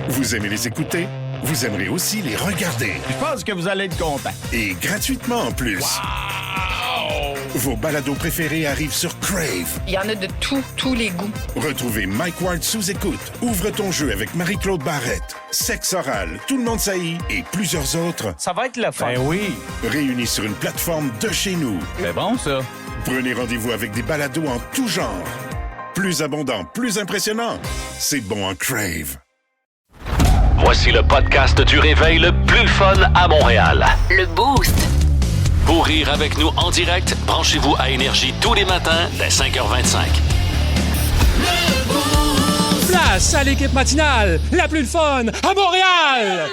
Vous aimez les écouter? Vous aimerez aussi les regarder. Je pense que vous allez être content. Et gratuitement en plus. Wow! Vos balados préférés arrivent sur Crave. Il y en a de tous les goûts. Retrouvez Mike Ward sous écoute, Ouvre ton jeu avec Marie-Claude Barrette, Sexe oral, Tout le monde saillit et plusieurs autres. Ça va être le fun. Ben oui. Réunis sur une plateforme de chez nous. C'est bon, ça. Prenez rendez-vous avec des balados en tout genre. Plus abondant, plus impressionnant. C'est bon en Crave. Voici le podcast du réveil le plus fun à Montréal. Le Boost. Pour rire avec nous en direct, branchez-vous à Énergie tous les matins dès 5h25. Place à l'équipe matinale, la plus fun à Montréal!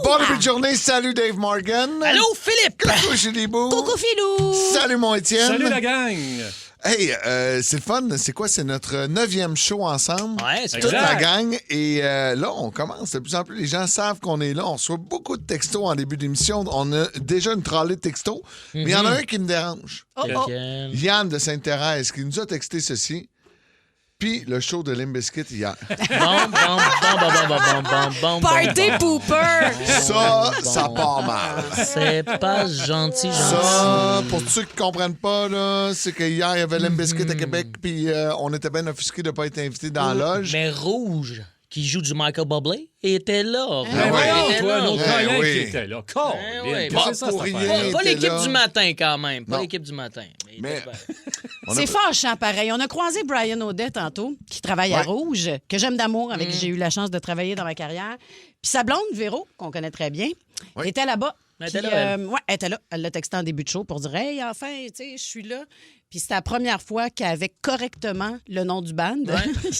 Bon début de journée, salut Dave Morgan. Allô, Philippe! Coucou Julie Bou. Coucou, Philou! Salut mon Étienne. Salut la gang! Hey, c'est le fun. C'est quoi? C'est notre 9e show ensemble. Ouais, c'est Toute exact. la gang. Et là, on commence. De plus en plus, les gens savent qu'on est là. On reçoit beaucoup de textos en début d'émission. On a déjà une trolley de textos. Mais il y en a un qui me dérange. Lequel? Yann de Sainte-Thérèse qui nous a texté ceci. Puis le show de Limp Bizkit hier. Bon. Party pooper! Ça part mal. C'est pas gentil. Ça, pour ceux qui ne comprennent pas, là, c'est qu'hier, il y avait Limp Bizkit à Québec, puis on était bien offusqués de ne pas être invités dans la loge. Mais Rouge, qui joue du Michael Bublé, était là. Ben voyons, Il était toi, là. un autre Ben collègue oui. qui était là. Con! oui. Qu'est-ce Pas que c'est ça, pour cette rien. affaire? Pas était l'équipe là. du matin, quand même. Pas Non. l'équipe du matin. Il Mais- était bien. C'est fâchant, pareil. On a croisé Brian Audet tantôt, qui travaille à Ouais. Rouge, que j'aime d'amour, avec qui j'ai eu la chance de travailler dans ma carrière. Puis sa blonde, Véro, qu'on connaît très bien, Oui. était là-bas. Elle était Puis, là, elle. ouais, elle était là. Elle l'a texté en début de show pour dire « Hey, enfin, tu sais, je suis là. » Puis c'était la première fois qu'elle avait correctement le nom du band.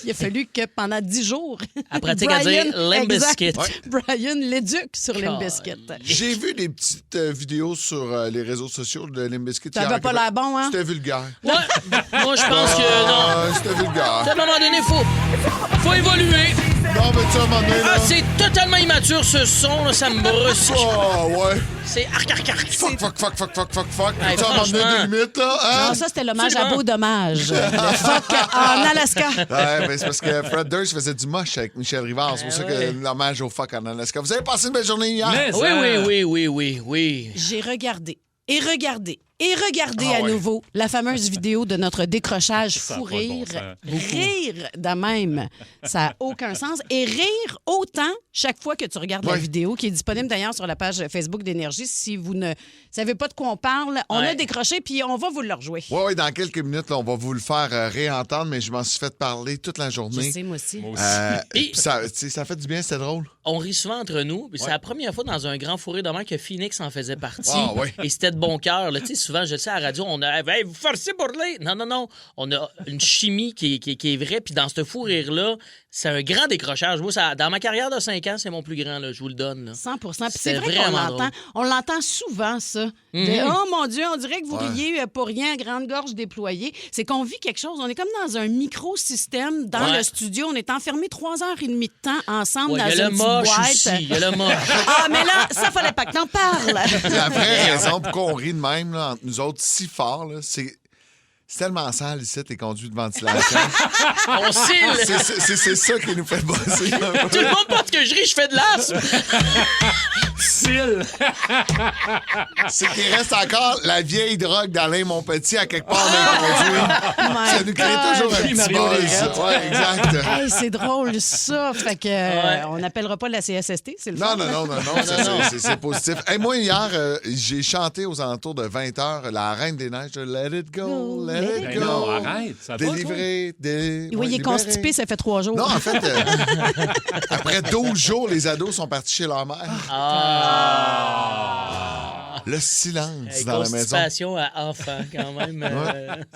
Il a fallu que pendant 10 jours... Elle pratique à dire Limp exact, Bizkit. Brian l'éduque sur Limp Bizkit. J'ai vu des petites vidéos sur les réseaux sociaux de Limp Bizkit. Ça hier avait à pas Québec. l'air bon, hein? C'était vulgaire. Ouais. Moi, je pense que non. C'était vulgaire. À un moment donné, faut évoluer. Non, mais tu sais, à un moment donné, là... Ah, c'est totalement immature, ce son. Là, ça me brusque. Oh, ouais. C'est arc. Fuck. Hey, Tu sais, à un moment donné, franchement. des limites, là, hein? Non, ça, c'était l'hommage à Absolument. Beau Dommage. Le fuck en Alaska. Ouais, ben c'est parce que Fred Durst faisait du moche avec Michel Rivard. C'est pour ça que l'hommage au fuck en Alaska. Vous avez passé une belle journée hier? Mais ça- Oui. J'ai regardé et regardé Ah à ouais. nouveau la fameuse vidéo de notre décrochage Ça a fou pas de bon rire. sens. Rire de même, ça n'a aucun sens. Et rire autant chaque fois que tu regardes la Ouais. vidéo, qui est disponible d'ailleurs sur la page Facebook d'Énergie. Si vous ne savez pas de quoi on parle, on a Ouais. décroché, puis on va vous le rejouer. Oui, dans quelques minutes, là, on va vous le faire réentendre, mais je m'en suis fait parler toute la Je journée. sais, moi aussi. Moi aussi. Et- Puis ça, tu sais, ça fait du bien, c'était drôle. On rit souvent entre nous. puis C'est la première fois dans un grand fourré de mer que Phoenix en faisait partie. Ah, ouais. Et c'était de bon cœur. là. Tu sais, souvent, je le sais, à la radio, on a hey, vous forcez pour les. Non. On a une chimie qui est vraie. Puis dans ce fou rire-là, c'est un grand décrochage. Moi, dans ma carrière de 5 ans, c'est mon plus grand. Là, je vous le donne. Là. 100 Puis c'est C'est vrai qu'on vraiment l'entend. drôle. On l'entend souvent, ça. De, oh mon Dieu, on dirait que vous riez pour rien, grande gorge déployée. C'est qu'on vit quelque chose. On est comme dans un micro-système dans Ouais. le studio. On est enfermés 3h30 de temps ensemble Ouais, dans il y a une le petite moche boîte. aussi. Il y a le moche. Ah, mais là, ça fallait pas que t'en parles. La vraie raison pourquoi on rit de même, là, entre nous autres, si fort, là, c'est tellement sale ici, tes conduits de ventilation. On cille. C'est ça qui nous fait bosser. un peu. Tout le monde pense que je ris, je fais de l'asthme. Cils. C'est qu'il reste encore la vieille drogue d'Alain Monpetit à quelque part dans les conduits. My Ça nous crée God. toujours un Puis petit Mario buzz. Lérette. Ouais, exact. Hey, c'est drôle, ça. Fait que on n'appellera pas la CSST, c'est le fun. Non, c'est positif. Hey, moi, hier, j'ai chanté aux alentours de 20h La Reine des Neiges de Let It Go, Let It Ben Go. non, arrête. Ça va, toi? Délivré, Oui, il est constipé, ça fait 3 jours. Non, en fait, après 12 jours, les ados sont partis chez leur mère. Le silence dans la maison. Constipation à enfant, quand même.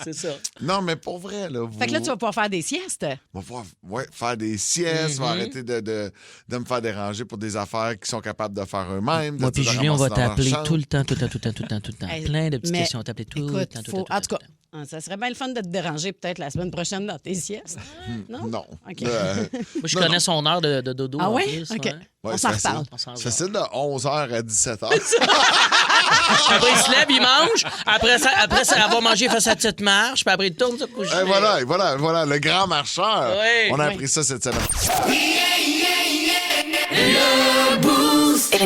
C'est ça. Non, mais pour vrai, là. Fait que là, tu vas pouvoir faire des siestes. On va pouvoir faire des siestes, on va arrêter de me faire déranger pour des affaires qu'ils sont capables de faire eux-mêmes. Moi de puis se Julien, on va ramasser dans leur t'appeler chambre. tout le temps. Hey, Plein de petites mais questions à t'appeler tout le Écoute, temps. faut... en tout cas, ça serait bien le fun de te déranger peut-être la semaine prochaine dans tes siestes. Non? Non. OK. Moi, je Non, connais non. son heure de dodo. Ah en ouais? plus, OK. ouais. Ouais, On s'en c'est facile. reparle. On C'est facile de 11h à 17h. Après, il se lève, il mange. Après, ça, elle va manger, il fait sa petite marche. Puis après, il tourne, se couche. Et voilà, le grand marcheur. Oui. On a Oui. appris ça cette semaine.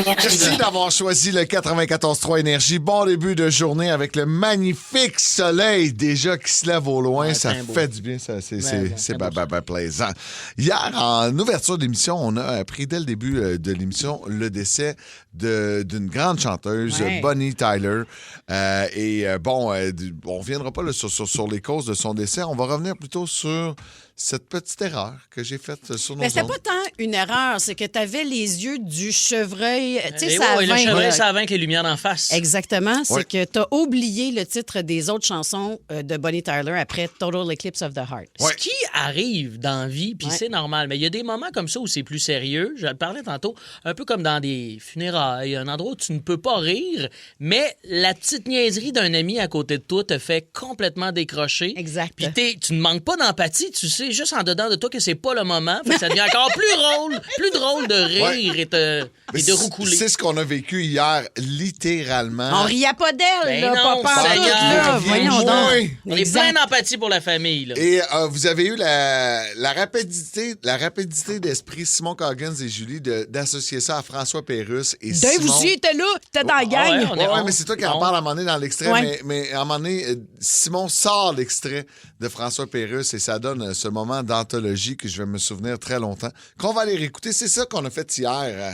Merci d'avoir choisi le 94.3 Énergie. Bon début de journée avec le magnifique soleil déjà qui se lève au loin. Ça fait du bien, ça. C'est plaisant. Hier, en ouverture d'émission, on a appris dès le début de l'émission le décès d'une grande chanteuse, Bonnie Tyler. On ne reviendra pas là, sur les causes de son décès. On va revenir plutôt sur cette petite erreur que j'ai faite sur nos ondes. C'était pas tant une erreur, c'est que tu avais les yeux du chevreuil. Tu sais, le chevreuil, ça avec les lumières d'en face. Exactement. C'est que tu as oublié le titre des autres chansons de Bonnie Tyler après Total Eclipse of the Heart. Ce qui arrive dans la vie, puis c'est normal. Mais il y a des moments comme ça où c'est plus sérieux. Je le parlais tantôt, un peu comme dans des funérailles, un endroit où tu ne peux pas rire, mais la petite niaiserie d'un ami à côté de toi te fait complètement décrocher. Exact. Puis tu ne manques pas d'empathie, tu sais juste en dedans de toi que c'est pas le moment. Fait que ça devient encore plus drôle de rire et de roucouler. C'est ce qu'on a vécu hier, littéralement. On riait pas d'elle, là, non, pas Seigneur, voyons donc. On est plein d'empathie pour la famille. Là. Et vous avez eu la rapidité d'esprit, Simon Coggins et Julie, d'associer ça à François Pérusse. Et Dave Simon... aussi était là, t'es dans la gang. Oui, mais c'est toi qui en parle à un moment donné dans l'extrait. Mais à un moment donné, Simon sort l'extrait de François Pérusse et ça donne ce moment d'anthologie que je vais me souvenir très longtemps, qu'on va aller réécouter. C'est ça qu'on a fait hier.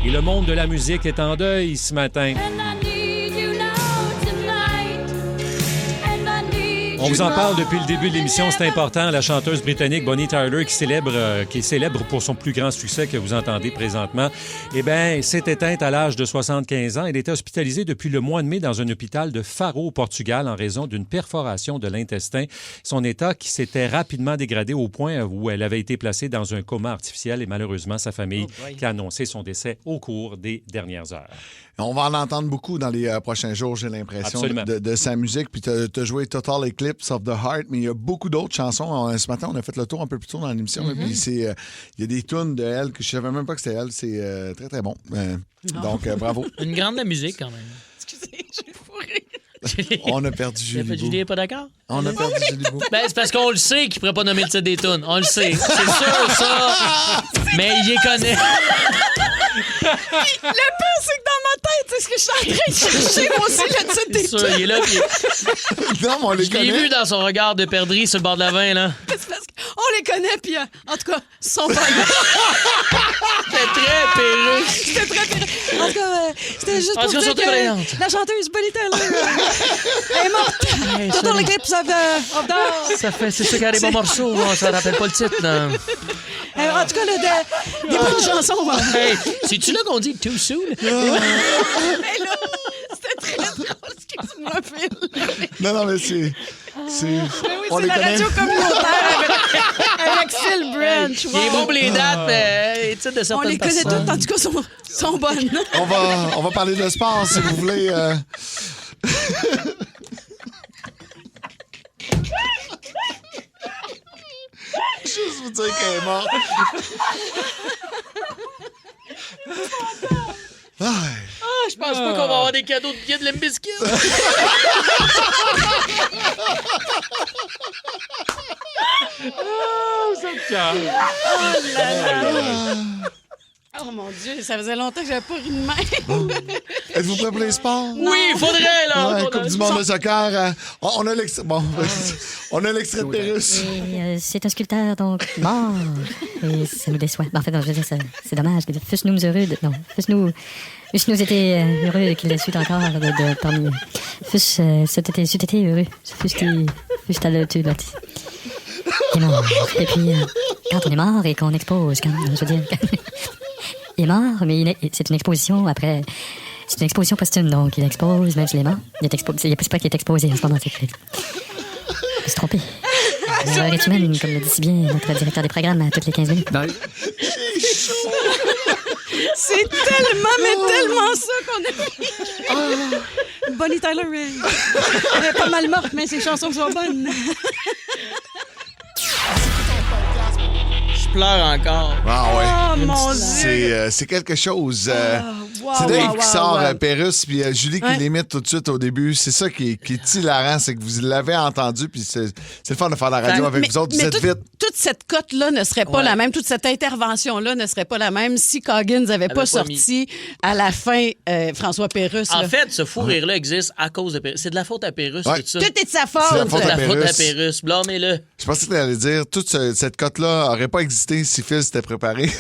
Et le monde de la musique est en deuil ce matin. On vous en parle depuis le début de l'émission, c'est important. La chanteuse britannique Bonnie Tyler qui est célèbre pour son plus grand succès que vous entendez présentement, s'est éteinte à l'âge de 75 ans. Elle était hospitalisée depuis le mois de mai dans un hôpital de Faro, au Portugal, en raison d'une perforation de l'intestin. Son état qui s'était rapidement dégradé au point où elle avait été placée dans un coma artificiel et malheureusement sa famille qui a annoncé son décès au cours des dernières heures. On va en entendre beaucoup dans les prochains jours, j'ai l'impression, de sa musique. Puis tu as joué Total Eclipse of the Heart, mais il y a beaucoup d'autres chansons. Ce matin, on a fait le tour un peu plus tôt dans l'émission. Puis il y a des tunes de elle que je savais même pas que c'était elle. C'est très, très bon. Donc, bravo. Une grande de musique, quand même. Excusez, j'ai fourré. On a perdu Julie Bou. Julie n'est pas d'accord? On a perdu Julie Bou. C'est parce qu'on le sait qu'il ne pourrait pas nommer le titre des tunes. On le sait. C'est sûr, ça. Mais il les connaît. Le pire, c'est que dans ma tête, c'est ce que je suis en train de chercher, moi aussi, le titre des tunes. Il est là. Non, mais on les connaît. Je l'ai vu dans son regard de perdrix sur le bord de la vin, là. C'est parce qu'on les connaît, puis en tout cas, ils sont pas C'était très perruque. C'était très perruque. En tout cas, c'était juste pour dire que la chanteuse Bonnie Tyler est morte. Total Eclipse of the Heart. C'est ça qui a des bons morceaux. Ça rappelle pas le titre, là. En tout cas, des bonnes chansons. Hey, c'est-tu là qu'on dit too soon? Mais là, c'était très drôle, excuse-moi, Phil. Non, mais c'est... on c'est la radio communautaire avec Phil Branch. Il est bon pour les dates, les titres de certaines on les connaît toutes, en tout cas, sont bonnes. On va parler de sport, si vous voulez. Juste vous dire qu'elle est morte. Je pense pas qu'on va avoir des cadeaux de billets de Limp Bizkit. Ça me calme. Oh là là. Oh mon Dieu, ça faisait longtemps que j'avais pas ri de même. Êtes-vous prêts pour les sports? Oui, il faudrait, là. Coupe du monde de soccer. On a l'extrait. Bon, on a l'extrait de Pérusse. C'est un sculpteur, donc, mort. Et ça nous déçoit. En fait, non, je veux dire, c'est dommage. Fusse-nous heureux. Non, fusse-nous été heureux qu'il suit encore de parmi. C'eût été heureux. Fusse-ta le tu là. Il est mort. Et puis, quand on est mort et qu'on expose, je veux dire. Il est mort, mais c'est une exposition après. C'est une exposition posthume, donc il expose, même s'il est mort. Il n'y a pas qu'il est exposé en ce moment. Je me suis trompé. L'heure est humaine, comme le dit si bien notre directeur des programmes à toutes les 15 minutes. C'est tellement ça qu'on a. Bonnie Tyler, elle est pas mal morte, mais ses chansons sont bonnes. Je pleure encore. Ah ouais. Oh mon Dieu. C'est quelque chose. C'est Dave qui sort Pérusse, puis Julie qui l'imite tout de suite au début. C'est ça qui est hilarant, c'est que vous l'avez entendu, puis c'est le fun de faire la radio avec vous autres. Vous êtes vite. Toute cette cote-là ne serait pas la même, toute cette intervention-là ne serait pas la même si Coggins n'avait pas sorti à la fin François Pérusse. En fait, ce fou rire-là existe à cause de Pérusse. C'est de la faute à Pérusse, tout ça. Tout est de sa faute. C'est de la faute à Pérusse. Blâmez-le. Je pensais que tu allais dire toute cette cote-là n'aurait pas existé si Phil s'était préparé.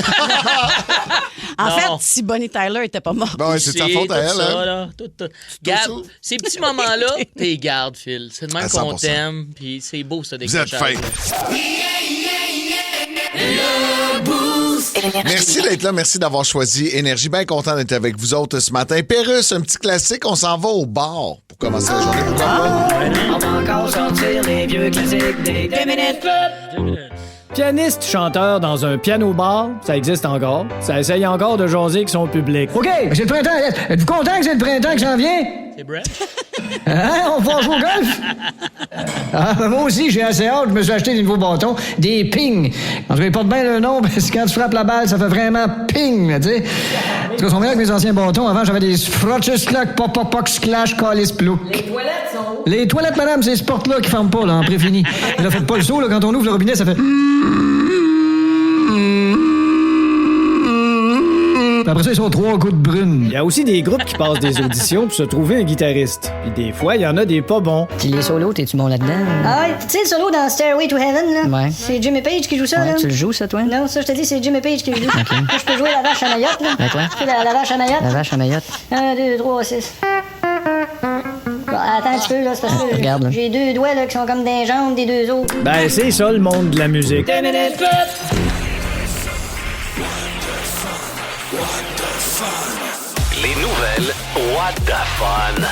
En fait, si Bonnie Tyler était pas morte. Bon, c'est de sa faute à elle. Ça, là, Gab, ces petits moments-là, t'es gardes, Phil. C'est de même qu'on t'aime, puis c'est beau, ça, décrochage. Vous êtes fin. Merci d'être là, merci d'avoir choisi Énergie. Bien content d'être avec vous autres ce matin. Pérusse, un petit classique, on s'en va au bar pour commencer la journée. Pourquoi pas? On va encore sortir les vieux classiques des 2 minutes club. Pianiste, chanteur dans un piano-bar, ça existe encore. Ça essaye encore de jaser avec son public. OK, c'est le printemps. Êtes-vous content que c'est le printemps qui s'en vient? C'est Brett? Hein? On va jouer au golf? Moi aussi, j'ai assez hâte. Je me suis acheté des nouveaux bâtons, des ping. En tout cas, ils portent bien le nom, parce que quand tu frappes la balle, ça fait vraiment ping, tu sais. En tout cas, ils sont meilleurs que mes anciens bâtons. Avant, j'avais des Frotchus-Lock, Pop-Pop-Pox, Clash, Callis, Plouk. Les toilettes sont... Les toilettes, madame, c'est ce porte-là qui ferment pas, là, en préfini. Là, faites pas le saut, là, quand on ouvre le robinet, ça fait... Après ça, ils sont 3 gouttes brunes. Il y a aussi des groupes qui passent des auditions pour se trouver un guitariste. Puis des fois, il y en a des pas bons. Puis les solos, t'es-tu bon là-dedans? Ah ouais, tu sais le solo dans Stairway to Heaven, là? Ouais. C'est Jimmy Page qui joue ça, là? Tu le joues, ça, toi? Non, ça, je te dis, c'est Jimmy Page qui le joue. Moi, je peux jouer la vache à Mayotte, là. Quoi? Tu sais, la vache à Mayotte? La vache à Mayotte. 1, 2, 3, 6. Bon, attends un petit peu, là, c'est parce que regarde, là. j'ai 2 doigts, là, qui sont comme des jambes des 2 autres. Ben, c'est ça, le monde de la musique. 2 minutes club! Les nouvelles What the Fun.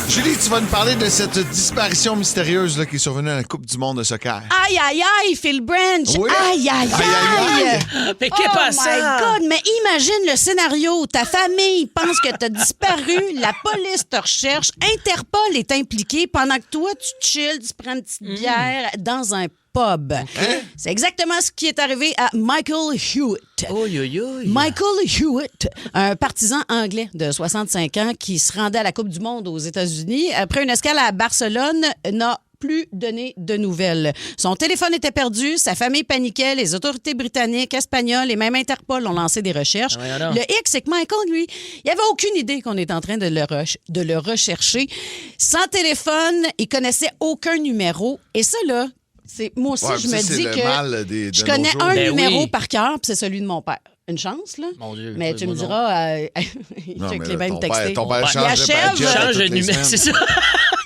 Julie, tu vas nous parler de cette disparition mystérieuse là, qui est survenue à la Coupe du monde de soccer. Aïe, aïe, aïe, Phil Branch. Oui. Aïe, aïe, aïe. Mais qu'est-ce Oh pas ça? my God, mais imagine le scénario. Ta famille pense que t'as disparu, la police te recherche, Interpol est impliqué pendant que toi, tu chilles, tu prends une petite bière dans un pub. C'est exactement ce qui est arrivé à Michael Hewitt. Michael Hewitt, un partisan anglais de 65 ans qui se rendait à la Coupe du monde aux États-Unis. Après une escale à Barcelone, n'a plus donné de nouvelles. Son téléphone était perdu, sa famille paniquait, les autorités britanniques, espagnoles et même Interpol ont lancé des recherches. Le hic, c'est que Michael, lui, il avait aucune idée qu'on était en train de le rechercher. Sans téléphone, il connaissait aucun numéro. Et ça, là, moi aussi, je me dis que je connais un numéro par cœur, puis c'est celui de mon père. Une chance, là. Mon Dieu. Mais tu me diras, check les bains textés. Ton père change de numéro, c'est ça.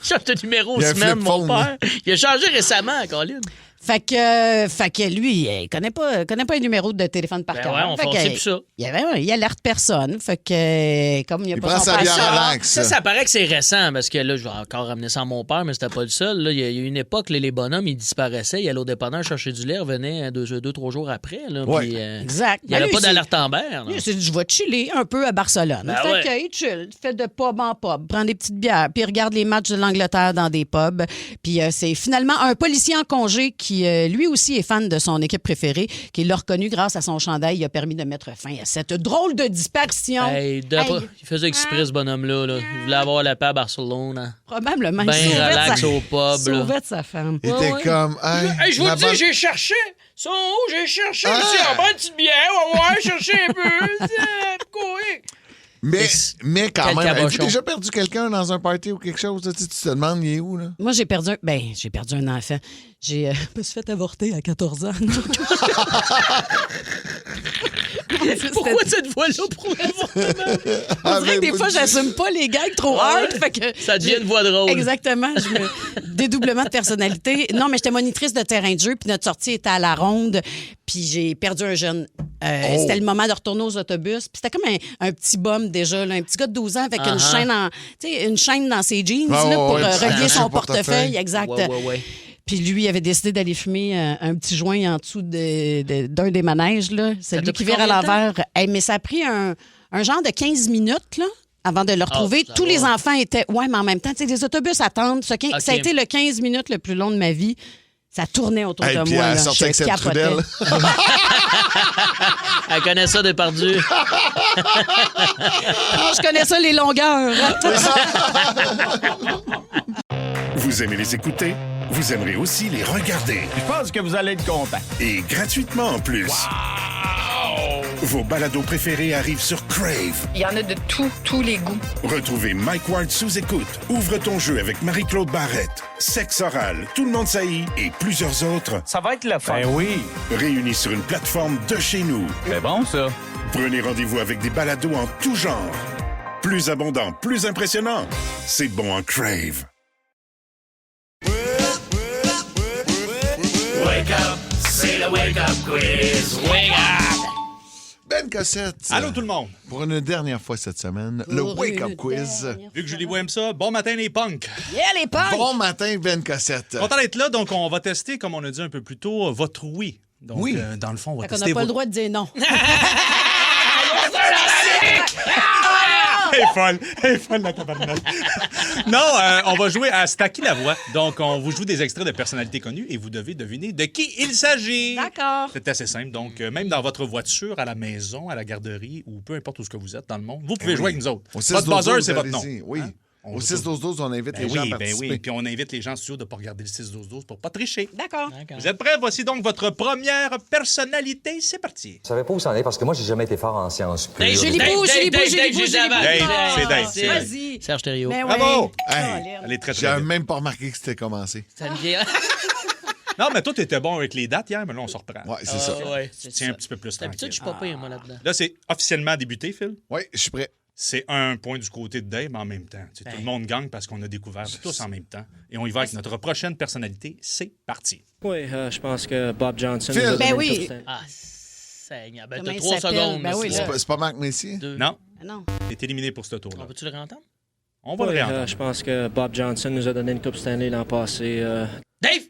Change de numéro aux semaines, mon père. Il a changé récemment, Colin. Fait que lui, il connaît pas un numéro de téléphone par cœur. Ouais, on fait plus ça. Il alerte personne. Fait que comme il y a pas son père. Ça paraît que c'est récent parce que là, je vais encore ramener ça à mon père, mais c'était pas le seul. Là, il y a eu une époque, les bonhommes, ils disparaissaient. Ils allaient au dépanneur chercher du lait, revenaient 2-3 jours après. Là, puis, exact. Il n'y avait pas d'alerte en mer. Il s'est dit, je vais chiller un peu à Barcelone. Fait que, il chill, fait de pub en pub, prend des petites bières, puis il regarde les matchs de l'Angleterre dans des pubs. Puis c'est finalement un policier en congé qui, lui aussi, est fan de son équipe préférée, qui l'a reconnu grâce à son chandail. Il a permis de mettre fin à cette drôle de disparition. Il faisait exprès, ce bonhomme-là. Là. Il voulait avoir la paix à Barcelone. Hein. Probablement. Ben relax au pub. Sauvait de sa femme. Il était comme... Hey, je vous dis, j'ai cherché. Son où j'ai cherché. On prend une petite bière. On va chercher un peu. Mais quand même, as-tu déjà perdu quelqu'un dans un party ou quelque chose? Tu te demandes, il est où, là? Moi, j'ai perdu un enfant. Je me suis fait avorter à 14 ans. Pourquoi cette voix-là pour l'avortement? On dirait que des fois, j'assume pas les gags trop hard. Fait que ça devient une voix drôle. Exactement. Dédoublement de personnalité. Non, mais j'étais monitrice de terrain de jeu, puis notre sortie était à la ronde, puis j'ai perdu un jeune. C'était le moment de retourner aux autobus. Puis c'était comme un petit bum déjà, là, un petit gars de 12 ans avec une chaîne dans ses jeans pour relier son portefeuille. Exact. Puis lui, il avait décidé d'aller fumer un petit joint en dessous d'un des manèges. Là. C'est lui qui vire à l'envers. Mais ça a pris un genre de 15 minutes là, avant de le retrouver. Tous les enfants étaient... Ouais, mais en même temps, les autobus attendent. Ça a été le 15 minutes le plus long de ma vie. Ça tournait autour de Puis moi. elle Là. sortait avec Je cette capotais. trudelle. Elle connaît ça dépardu. Ah, je connais ça, les longueurs. Vous aimez les écouter? Vous aimerez aussi les regarder. Je pense que vous allez être content. Et gratuitement en plus. Vos balados préférés arrivent sur Crave. Il y en a de tous les goûts. Retrouvez Mike Ward sous écoute. Ouvre ton jeu avec Marie-Claude Barrette. Sexe oral, tout le monde saillit et plusieurs autres. Ça va être le fun. Ben oui. Réunis sur une plateforme de chez nous. C'est bon, ça. Prenez rendez-vous avec des balados en tout genre. Plus abondant, plus impressionnant. C'est bon en Crave. Wake up, c'est le wake up quiz. Wake up! Ben Cossette. Allô tout le monde. Pour une dernière fois cette semaine, le Wake Up Quiz. Vu que Julie Bois aime ça, bon matin les punks. Yeah, les punks! Bon matin, Ben Cossette. Content d'être là, donc on va tester, comme on a dit un peu plus tôt, votre oui. Donc, Oui. Dans le fond, on va Fait qu'on tester n'a pas le droit de dire non. Elle est folle, la tabarnak. Non, on va jouer à C'est à qui la voix. Donc, on vous joue des extraits de personnalités connues et vous devez deviner de qui il s'agit. D'accord. C'est assez simple. Donc, même dans votre voiture, à la maison, à la garderie ou peu importe où ce que vous êtes dans le monde, vous pouvez jouer avec nous autres. Au Votre buzzer, 6-12-12, c'est votre nom. allez-y. Oui. Hein? Au 6-12-12, on invite les gens à participer. oui. Puis on invite les gens en studio de ne pas regarder le 6-12-12 pour pas tricher. D'accord. Vous êtes prêts? Voici donc votre première personnalité. C'est parti. Je savais pas où ça en est parce que moi, j'ai jamais été fort en sciences pures. Julie Bou, Julie Bou, Julie Bou, Julie Bou. Dave, c'est Dave, c'est Dave. Vas-y. Serge Thériault. Ben ouais. Bravo! Hey, Elle est très, très J'avais bien. même pas remarqué que c'était commencé. Ça me vient. Non, mais toi, t'étais bon avec les dates hier, mais là, on se reprend. Ouais, c'est ça. Ouais, Tu tiens un petit peu plus D'habitude, je tranquille. suis pas pire, moi, là-dedans. Là, c'est officiellement débuté, Phil. Oui, je suis prêt. C'est un point du côté de Dave, mais en même temps. Tu sais, tout le monde gagne parce qu'on a découvert tous en même temps. Et on y va avec notre prochaine personnalité. C'est parti. Oui, je pense que Bob Johnson. Phil. nous a donné Ben une oui. coupe Stanley. Ah, Seigneur. Ben, Comment t'as il 3 s'appelle? secondes. Ben oui, là. là. C'est pas Marc Messier? Deux. Non, Ah non. t'es éliminé pour ce tour-là. On peut-tu le réentendre? On va le Oui, réentendre. je pense que Bob Johnson nous a donné une coupe Stanley l'an passé. Dave!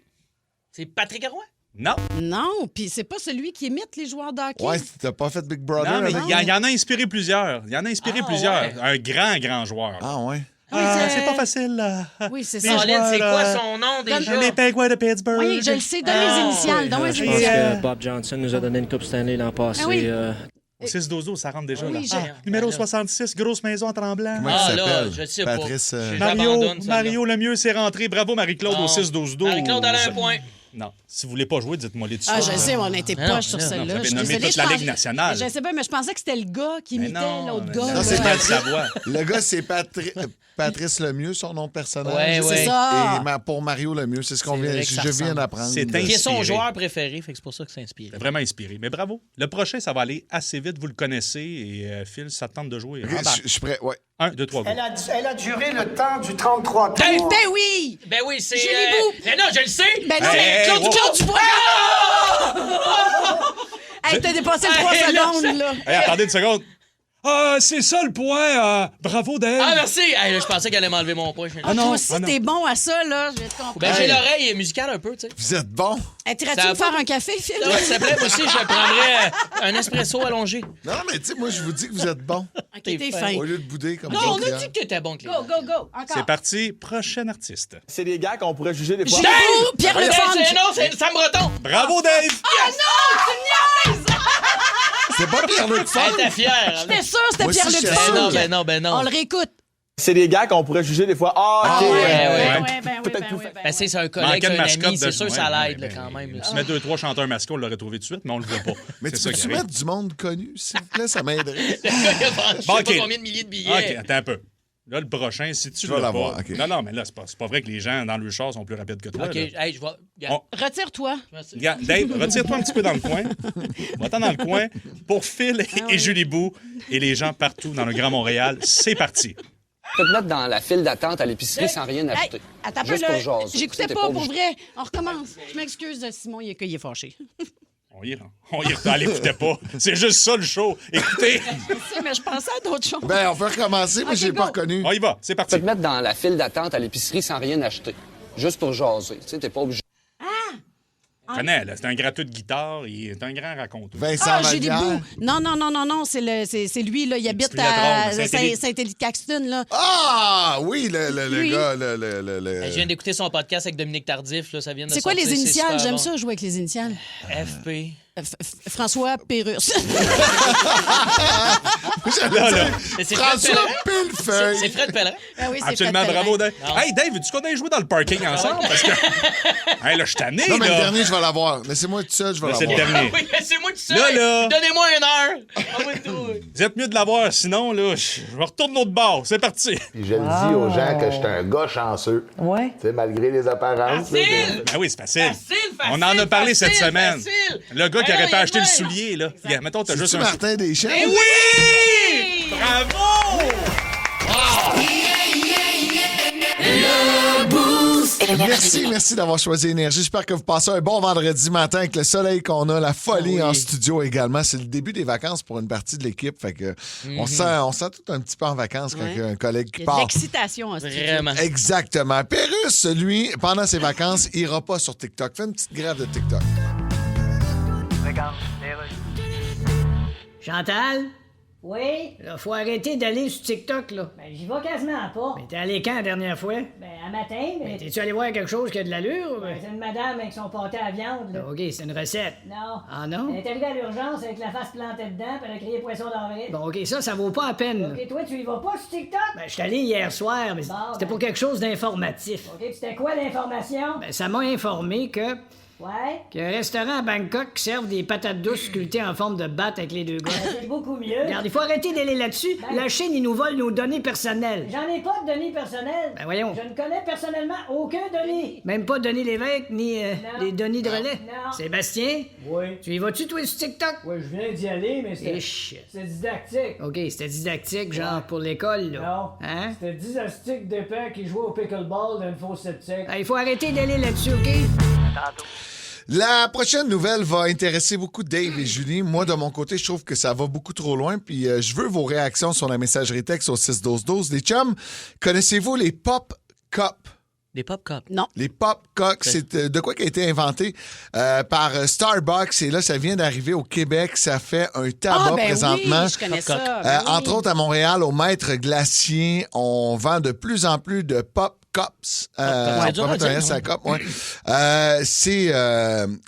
C'est Patrick Roy? Non, Non, puis c'est pas celui qui imite les joueurs de hockey. Ouais, t'as pas fait Big Brother non, mais avec il y en a inspiré plusieurs. Il y en a inspiré Ah, plusieurs. ouais. Un grand joueur. Ah, ouais. C'est pas facile, là. Oui, c'est Les ça. Colin, c'est joueurs, quoi son nom déjà? Les Penguins de Pittsburgh. Oui, je le sais. Donne les initiales. Donne les Je pense initiales. que Bob Johnson nous a donné une coupe Stanley l'an passé. Ah oui. Au 6-12-12, ça rentre déjà, Oui, là. j'ai- Numéro là. 66, grosse maison à Tremblant. Comment Ah, il là, s'appelle? je sais pas. Patrice. J'abandonne, celle-là. Mario Lemieux, c'est rentré. Bravo, Marie-Claude, Ah. au 6-12-12. Marie-Claude, elle a un point. Non, si vous voulez pas jouer, dites-moi les dessus. Ah, je sais, on a été Ah non, poche sur non, celle-là. vous avez Je suis nommé désolée, toute je la pense- Ligue nationale. Je sais pas, mais je pensais que c'était le gars qui Mais imitait non, l'autre mais gars. non, là. c'est Patrick Savoie. Le gars, c'est Patrice Lemieux, son nom de personnage. Ouais, C'est ouais. ça. Et pour Mario Lemieux, c'est ce qu'on C'est vient, vrai que ça je viens ressemble. d'apprendre. C'est Qui est son inspiré. joueur préféré, fait que c'est pour ça que c'est inspiré. Vraiment inspiré. Mais bravo. Le prochain, ça va aller assez vite. Vous le connaissez. Et Phil, ça tente de jouer. Ok, je suis prêt, ouais. 1, 2, 3, go. Elle a duré le temps du 33 tours. Ben oui! Ben oui, c'est. Julie Bou. Ben non, je le sais! Ben non, Hey, mais Claude, wow. Claude Dubois! Hey, t'as dépassé le 3 Hey, là, secondes, là. Hey, attendez une seconde. Ah, c'est ça le point. Bravo, Dave. Ah, merci! Hey, là, je pensais qu'elle allait m'enlever mon point. Ah, toi aussi, t'es bon à ça, là. Je vais te comprendre. Ben, j'ai l'oreille musicale un peu, tu sais. Vous êtes bon? Hey, Ça t'irais-tu va me faire pas- un café, Phil? Ça va, s'il te plaît, moi aussi, je prendrais un espresso allongé. Non, mais tu sais, moi, je vous dis que vous êtes bon. Ok, t'es fin. Au lieu de bouder comme Non, ça. on a dit que t'étais bon, Clément. Go, go, go. Encore. C'est parti. Prochain artiste. C'est des gars qu'on pourrait juger des fois. Julie Bou, Pierre Ben, Lefranc. non, c'est Sam Breton. Bravo, Dave. Ah non, tu me niaises! C'est pas Pierre-Luc Funk? Elle était fière. J'étais sûre que c'était Moi aussi, Pierre-Luc j'étais Funk. sûre. Ben non. On le réécoute. C'est des gars qu'on pourrait juger des fois. Ah, ok. Ben, c'est un Manquait collègue, de c'est un mascotte ami, de- c'est sûr que Ouais, ça ouais, l'aide, là, ben, quand même. là. Tu mets 2-3 chanteurs mascots, on l'aurait trouvé tout de suite, mais on le voit pas. Mais C'est tu ça peux-tu qui arrive. mettre du monde connu, s'il vous plaît? Ça m'aiderait. Je sais Bon, pas ok. combien de milliers de billets. OK, attends un peu. Là, le prochain, si tu Je vais l'as l'avoir, pas... ok. Non, mais là, c'est pas vrai que les gens dans le char sont plus rapides que toi. OK, là. hey, je vais... On- Retire-toi. Regarde, Dave, retire-toi un petit peu dans le coin. Va-t'en dans le coin pour Phil et Julie Bou et les gens partout dans le Grand Montréal. C'est parti. Tu peux te mettre dans la file d'attente à l'épicerie sans rien Hey, acheter. attends un peu, Juste là. pour jaser. J'écoutais T'es pas, pour obligé. vrai. On recommence. Je m'excuse, Simon, il est fâché. On y l'écoutait pas. C'est juste ça, le show. Écoutez, Je sais, mais je pensais à d'autres choses. Ben, on peut recommencer, mais Ok, j'ai go. pas reconnu. on y va. C'est Tu peux parti. te mettre dans la file d'attente à l'épicerie sans rien acheter. Juste pour jaser. Tu sais, t'es pas obligé. connais, là. C'est un gratteux de guitare. Il est un grand raconteur. Vincent Julie Vallière. Bou. Non, c'est lui, là. Il habite petits ladrons, à Saint-Élie-Caxton, là. Ah, oui, le Lui. gars. Je viens d'écouter son podcast avec Dominique Tardif. Là, ça vient de C'est quoi sortir, les c'est initiales? super J'aime bon. ça, jouer avec les initiales. FP. François Pérusse. C'est François Pillefeuille. C'est Fred Pellerin. Ah oui, c'est Absolument, Fred bravo, Pellerin. Dave. Hey, Dave, veux-tu qu'on aille jouer dans le parking ensemble? Parce que. Hey, là, je suis tanné, Non, mais le là. dernier, je vais l'avoir. Laissez-moi tout seul, je vais Là, c'est le l'avoir. dernier. Oui, laissez-moi tout seul. Là. Donnez-moi une heure. Ah, oui, tout. Vous êtes mieux de l'avoir, sinon, là, je me retourne l'autre bord. C'est parti. Puis je le dis aux gens que je suis un gars chanceux. Ouais. Tu sais, malgré les apparences. Facile. Ah oui, c'est facile. Facile. On en a parlé cette facile, semaine. facile. Le gars qui Ben aurait non, pas il acheté le est soulier, là. Regarde, mettons, t'as juste C'est-tu un. Martin Deschamps? Eh oui! Bravo! Merci d'avoir choisi Énergie. J'espère que vous passez un bon vendredi matin avec le soleil qu'on a, la folie en studio également. C'est le début des vacances pour une partie de l'équipe. Fait que on sent tout un petit peu en vacances quand il y a un collègue Il qui y a de part. l'excitation en studio. Vraiment. Exactement. Pérusse, lui, pendant ses vacances, il ira pas sur TikTok. Fais une petite grève de TikTok. Chantal, Oui? là, faut arrêter d'aller sur TikTok, là. Ben, j'y vais quasiment pas. Mais t'es allé quand la dernière fois? Ben, un matin, mais... T'es-tu allé voir quelque chose qui a de l'allure? Ben, c'est une madame avec son pâté à viande, là. OK, c'est une recette. Non. Ah non? Elle est arrivée à l'urgence avec la face plantée dedans, puis elle a crié poisson d'avril. Bon, OK, ça vaut pas la peine. là. OK, toi, tu y vas pas sur TikTok? Ben, je suis allé hier soir, mais Bon, c'était ben. pour quelque chose d'informatif. OK, puis c'était quoi l'information? Ben, ça m'a informé que... Ouais? qu'il y a un restaurant à Bangkok qui serve des patates douces sculptées en forme de batte avec les deux gars. Ben, c'est beaucoup mieux. Regarde, il faut arrêter d'aller là-dessus. Ben. La Chine, ils nous volent nos données personnelles. J'en ai pas de Denis personnel. Ben, voyons. Je ne connais personnellement aucun Denis. Même pas Denis Lévesque, ni Non. les Denis de relais. Non. Sébastien, Oui. tu y vas-tu, toi, sur TikTok? Oui, je viens d'y aller, mais Ish. c'est didactique. OK, c'était didactique, genre pour l'école, là. Non. Hein? C'était 10 astiques d'épais qui jouaient au pickleball d'une fausse sceptique. Il faut arrêter d'aller là-dessus, OK? La prochaine nouvelle va intéresser beaucoup Dave et Julie. Moi, de mon côté, je trouve que ça va beaucoup trop loin. Puis je veux vos réactions sur la messagerie texte au 6-12-12. Les chums, connaissez-vous les Pop Cup? Des pop cups. Non. Les Pop Cup, c'est de quoi qui a été inventé par Starbucks. Et là, ça vient d'arriver au Québec. Ça fait un tabac présentement. Oui, je connais ça. Ben oui. Entre autres, à Montréal, au Maître Glacier, on vend de plus en plus de Pop Cups. C'est dur à dire, S à cup, ouais. C'est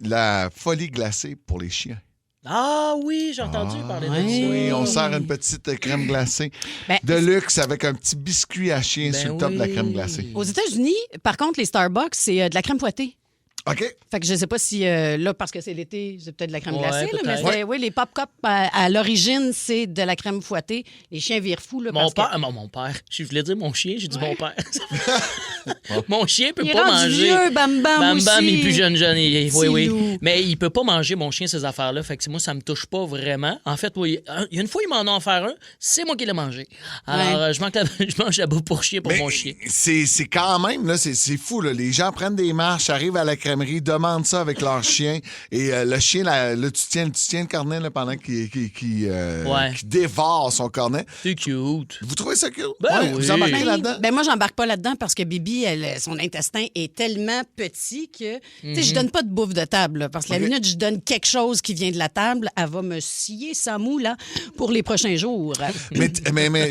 la folie glacée pour les chiens. Ah oui, j'ai entendu parler de ça. Oui, on sert une petite crème glacée Ben, de luxe avec un petit biscuit à chien Ben sur le top de la oui. crème glacée. Aux États-Unis, par contre, les Starbucks, c'est de la crème fouettée. OK. Fait que je sais pas si, là, parce que c'est l'été, c'est peut-être de la crème Ouais, glacée, là, mais peut-être. oui, les pop-cups, à l'origine, c'est de la crème fouettée. Les chiens virent fous, là, Mon parce père, que... mon père. Je voulais dire mon chien, j'ai dit mon père. Mon chien peut Il est pas rendu manger. vieux, Bam Bam Bam aussi. Bam, il est plus jeune, oui, Petit oui. loup. Mais il peut pas manger, mon chien, ces affaires-là. Fait que moi, ça me touche pas vraiment. En fait, oui, il y a une fois, il m'en a offert un. C'est moi qui l'ai mangé. Alors, je mange la bouffe pour chien pour Mais mon chien. c'est quand même, là, c'est fou. Là. Les gens prennent des marches, arrivent à la crèmerie, demandent ça avec leur chien. Et le chien, là, tu tiens le cornet là, pendant qu'il dévore son cornet. C'est cute. Vous trouvez ça cute? Ben oui. Vous embarquez là-dedans? Ben moi, j'embarque pas là-dedans parce que Bibi, son intestin est tellement petit que, tu sais, je donne pas de bouffe de table. Là, parce que la OK. minute je donne quelque chose qui vient de la table, elle va me scier sa moue, là, pour les prochains jours. Mais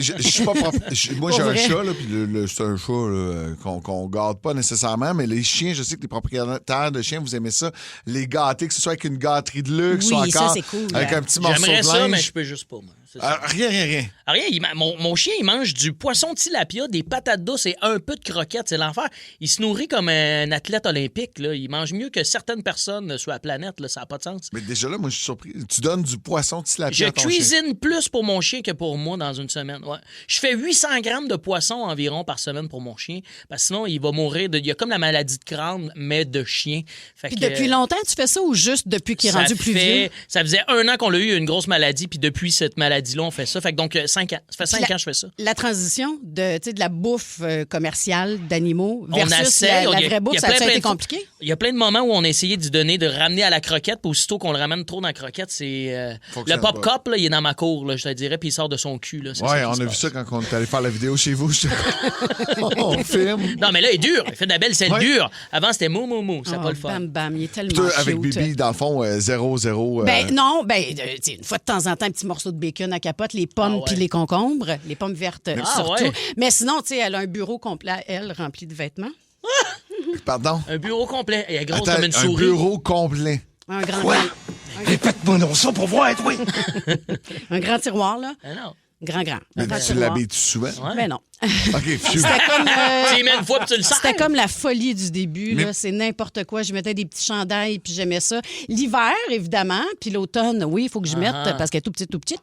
je suis pas propre. Moi, Pour j'ai un vrai? chat, là, puis c'est un chat là, qu'on garde pas nécessairement, mais les chiens, je sais que les propriétaires de chiens, vous aimez ça, les gâter, que ce soit avec une gâterie de luxe Oui, ou encore ça, c'est cool. avec un petit morceau de J'aimerais linge. ça, mais je peux juste pas, moi. C'est ça. Rien. Rien, mon chien, il mange du poisson tilapia, des patates douces et un peu de croquettes. C'est l'enfer. Il se nourrit comme un athlète olympique. Là. Il mange mieux que certaines personnes sur la planète. Là. Ça n'a pas de sens. Mais déjà là, moi, je suis surpris. Tu donnes du poisson tilapia Je à ton chien. cuisine plus pour mon chien que pour moi dans une semaine. Ouais. Je fais 800 grammes de poisson environ par semaine pour mon chien. Parce que sinon, il va mourir. Il y a comme la maladie de crâne, mais de chien. Fait Puis que, depuis longtemps, tu fais ça ou juste depuis qu'il est rendu plus vieux? Ça faisait 1 an qu'on l'a eu une grosse maladie. Puis depuis cette maladie dit là, on fait ça. Fait que donc, 5 ans. Ça fait 5 ans que je fais ça. La transition de la bouffe commerciale d'animaux versus on essaie, la vraie bouffe, ça a été compliqué? Il y a plein de moments où on a essayé de ramener à la croquette, puis aussitôt qu'on le ramène trop dans la croquette, c'est... le pop-cop, là, il est dans ma cour, là, je te dirais, puis il sort de son cul. Là, ouais, on a vu ça quand on est allé faire la vidéo chez vous. On filme. Non, mais là, il est dur. Il fait de la belle selle dure. Avant, c'était mou. C'est pas le fun. Bam, bam, il est tellement Toi, cute. avec Bibi, dans le fond, 0-0. Non, une fois de temps en temps, un petit morceau de bacon à capote, les pommes puis les concombres, les pommes vertes surtout. Ouais. Mais sinon, tu sais, elle a un bureau complet, elle, rempli de vêtements. Pardon? Un bureau complet. Elle est grosse comme une souris. Un bureau complet. Un grand... Ouais. Répète-moi non ça pour voir, oui. Un grand tiroir, là. Ah non. Grand. Mais tu l'habilles-tu souvent? Ouais. Ben non. OK, C'était comme... tu y mets une fois puis tu le sers. C'était comme la folie du début. Là. C'est n'importe quoi. Je mettais des petits chandails puis j'aimais ça. L'hiver, évidemment, puis l'automne, oui, il faut que je mette parce qu'elle est tout petite.